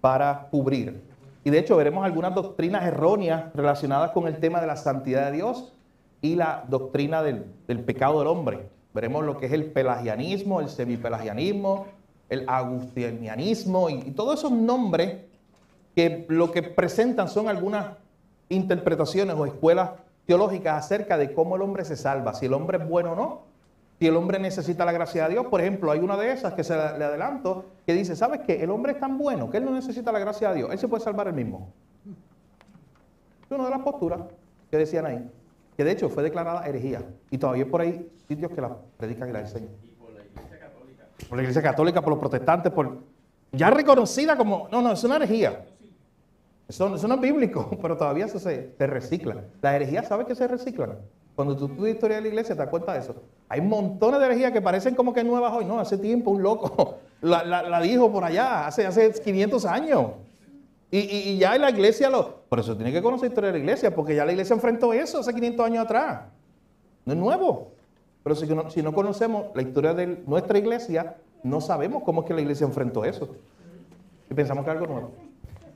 para cubrir. Y de hecho, veremos algunas doctrinas erróneas relacionadas con el tema de la santidad de Dios y la doctrina del pecado del hombre. Veremos lo que es el pelagianismo, el semipelagianismo, el agustinianismo y todos esos nombres que lo que presentan son algunas interpretaciones o escuelas teológicas acerca de cómo el hombre se salva, si el hombre es bueno o no, si el hombre necesita la gracia de Dios. Por ejemplo, hay una de esas que le adelanto, que dice, ¿sabes qué? El hombre es tan bueno que él no necesita la gracia de Dios, él se puede salvar él mismo. Es una de las posturas que decían ahí, que de hecho fue declarada herejía, y todavía por ahí sitios que la predican y la enseñan. Por la Iglesia Católica, por los protestantes, ya reconocida como, no, es una herejía. Eso no es bíblico, pero todavía eso se recicla. Las herejías, ¿sabes que se reciclan? Cuando tú estudias historia de la iglesia te das cuenta de eso. Hay montones de herejías que parecen como que nuevas hoy. No, hace tiempo un loco la dijo por allá, hace 500 años. Y ya en la iglesia por eso tiene que conocer historia de la iglesia, porque ya la iglesia enfrentó eso hace 500 años atrás. No es nuevo. Pero si no conocemos la historia de nuestra iglesia, no sabemos cómo es que la iglesia enfrentó eso. Y pensamos que es algo nuevo.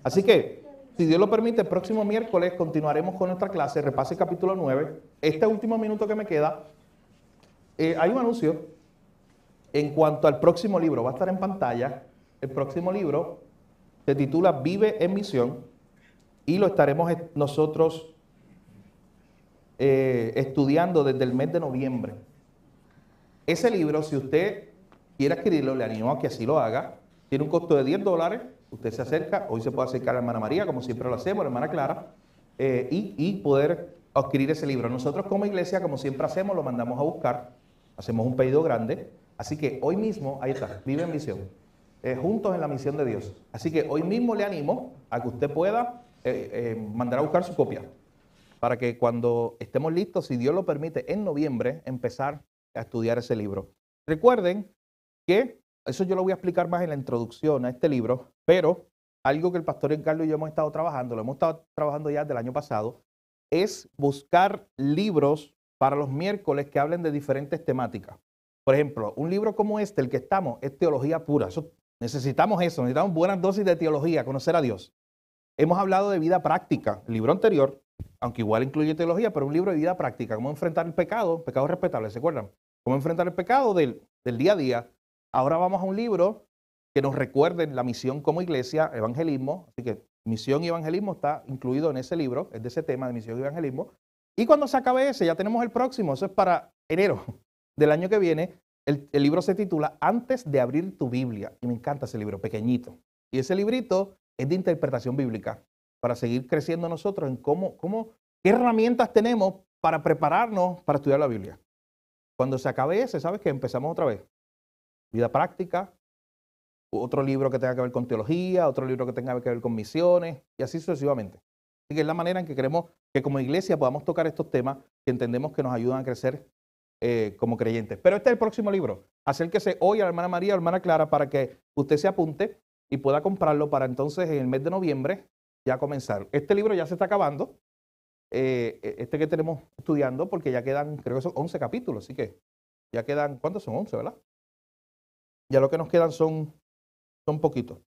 Así que, si Dios lo permite, el próximo miércoles continuaremos con nuestra clase, repase capítulo 9. Este último minuto que me queda, hay un anuncio en cuanto al próximo libro. Va a estar en pantalla. El próximo libro se titula Vive en Misión y lo estaremos nosotros estudiando desde el mes de noviembre. Ese libro, si usted quiere adquirirlo, le animo a que así lo haga. Tiene un costo de $10. Usted se acerca, hoy se puede acercar a la hermana María, como siempre lo hacemos, la hermana Clara, y poder adquirir ese libro. Nosotros como iglesia, como siempre hacemos, lo mandamos a buscar, hacemos un pedido grande. Así que hoy mismo, ahí está, Vive en Misión, juntos en la misión de Dios. Así que hoy mismo le animo a que usted pueda mandar a buscar su copia, para que cuando estemos listos, si Dios lo permite, en noviembre, empezar a estudiar ese libro. Recuerden que eso yo lo voy a explicar más en la introducción a este libro, pero algo que el pastor Carlos y yo hemos estado trabajando, lo hemos estado trabajando ya desde el año pasado, es buscar libros para los miércoles que hablen de diferentes temáticas. Por ejemplo, un libro como este, el que estamos, es teología pura. Necesitamos buenas dosis de teología, conocer a Dios. Hemos hablado de vida práctica. El libro anterior, aunque igual incluye teología, pero un libro de vida práctica, cómo enfrentar el pecado respetable, ¿se acuerdan? Cómo enfrentar el pecado del día a día. Ahora vamos a un libro que nos recuerde la misión como iglesia, evangelismo. Así que misión y evangelismo está incluido en ese libro, es de ese tema de misión y evangelismo. Y cuando se acabe ese, ya tenemos el próximo, eso es para enero del año que viene. El libro se titula Antes de abrir tu Biblia. Y me encanta ese libro, pequeñito. Y ese librito es de interpretación bíblica, para seguir creciendo nosotros en qué herramientas tenemos para prepararnos para estudiar la Biblia. Cuando se acabe ese, ¿sabes qué? Empezamos otra vez. Vida práctica, otro libro que tenga que ver con teología, otro libro que tenga que ver con misiones y así sucesivamente. Así que es la manera en que queremos que como iglesia podamos tocar estos temas que entendemos que nos ayudan a crecer como creyentes. Pero este es el próximo libro. Acérquese hoy a la hermana María o hermana Clara para que usted se apunte y pueda comprarlo para entonces en el mes de noviembre ya comenzar. Este libro ya se está acabando, este que tenemos estudiando, porque ya quedan, creo que son 11 capítulos, así que ya quedan, ¿cuántos son? 11, ¿verdad? Ya lo que nos quedan son poquitos.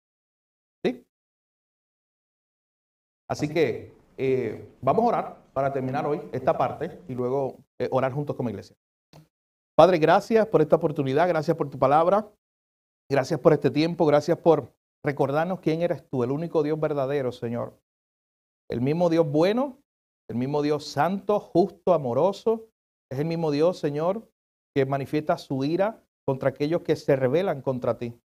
¿Sí? Así que vamos a orar para terminar hoy esta parte y luego orar juntos como iglesia. Padre, gracias por esta oportunidad, gracias por tu palabra, gracias por este tiempo, gracias por recordarnos quién eres tú, el único Dios verdadero, Señor. El mismo Dios bueno, el mismo Dios santo, justo, amoroso. Es el mismo Dios, Señor, que manifiesta su ira contra aquellos que se rebelan contra ti.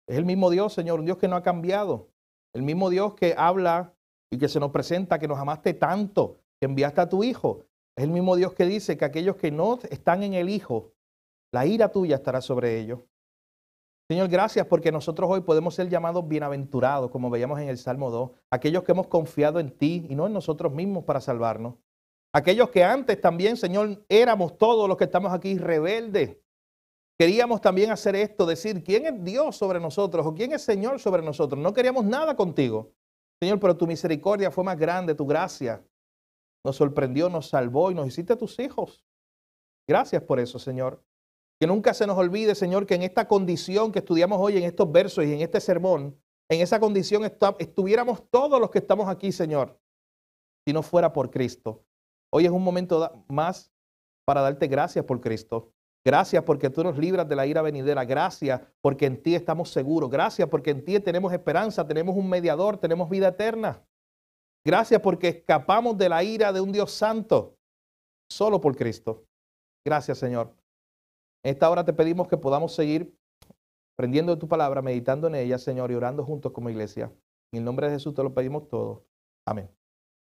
Es el mismo Dios, Señor, un Dios que no ha cambiado. El mismo Dios que habla y que se nos presenta, que nos amaste tanto, que enviaste a tu Hijo. Es el mismo Dios que dice que aquellos que no están en el Hijo, la ira tuya estará sobre ellos. Señor, gracias porque nosotros hoy podemos ser llamados bienaventurados, como veíamos en el Salmo 2, aquellos que hemos confiado en ti y no en nosotros mismos para salvarnos. Aquellos que antes también, Señor, éramos todos los que estamos aquí rebeldes. Queríamos también hacer esto, decir, ¿quién es Dios sobre nosotros o quién es Señor sobre nosotros? No queríamos nada contigo, Señor, pero tu misericordia fue más grande, tu gracia nos sorprendió, nos salvó y nos hiciste tus hijos. Gracias por eso, Señor. Que nunca se nos olvide, Señor, que en esta condición que estudiamos hoy en estos versos y en este sermón, en esa condición estuviéramos todos los que estamos aquí, Señor, si no fuera por Cristo. Hoy es un momento más para darte gracias por Cristo. Gracias porque tú nos libras de la ira venidera. Gracias porque en ti estamos seguros. Gracias porque en ti tenemos esperanza, tenemos un mediador, tenemos vida eterna. Gracias porque escapamos de la ira de un Dios santo solo por Cristo. Gracias, Señor. En esta hora te pedimos que podamos seguir aprendiendo de tu palabra, meditando en ella, Señor, y orando juntos como iglesia. En el nombre de Jesús te lo pedimos todo. Amén.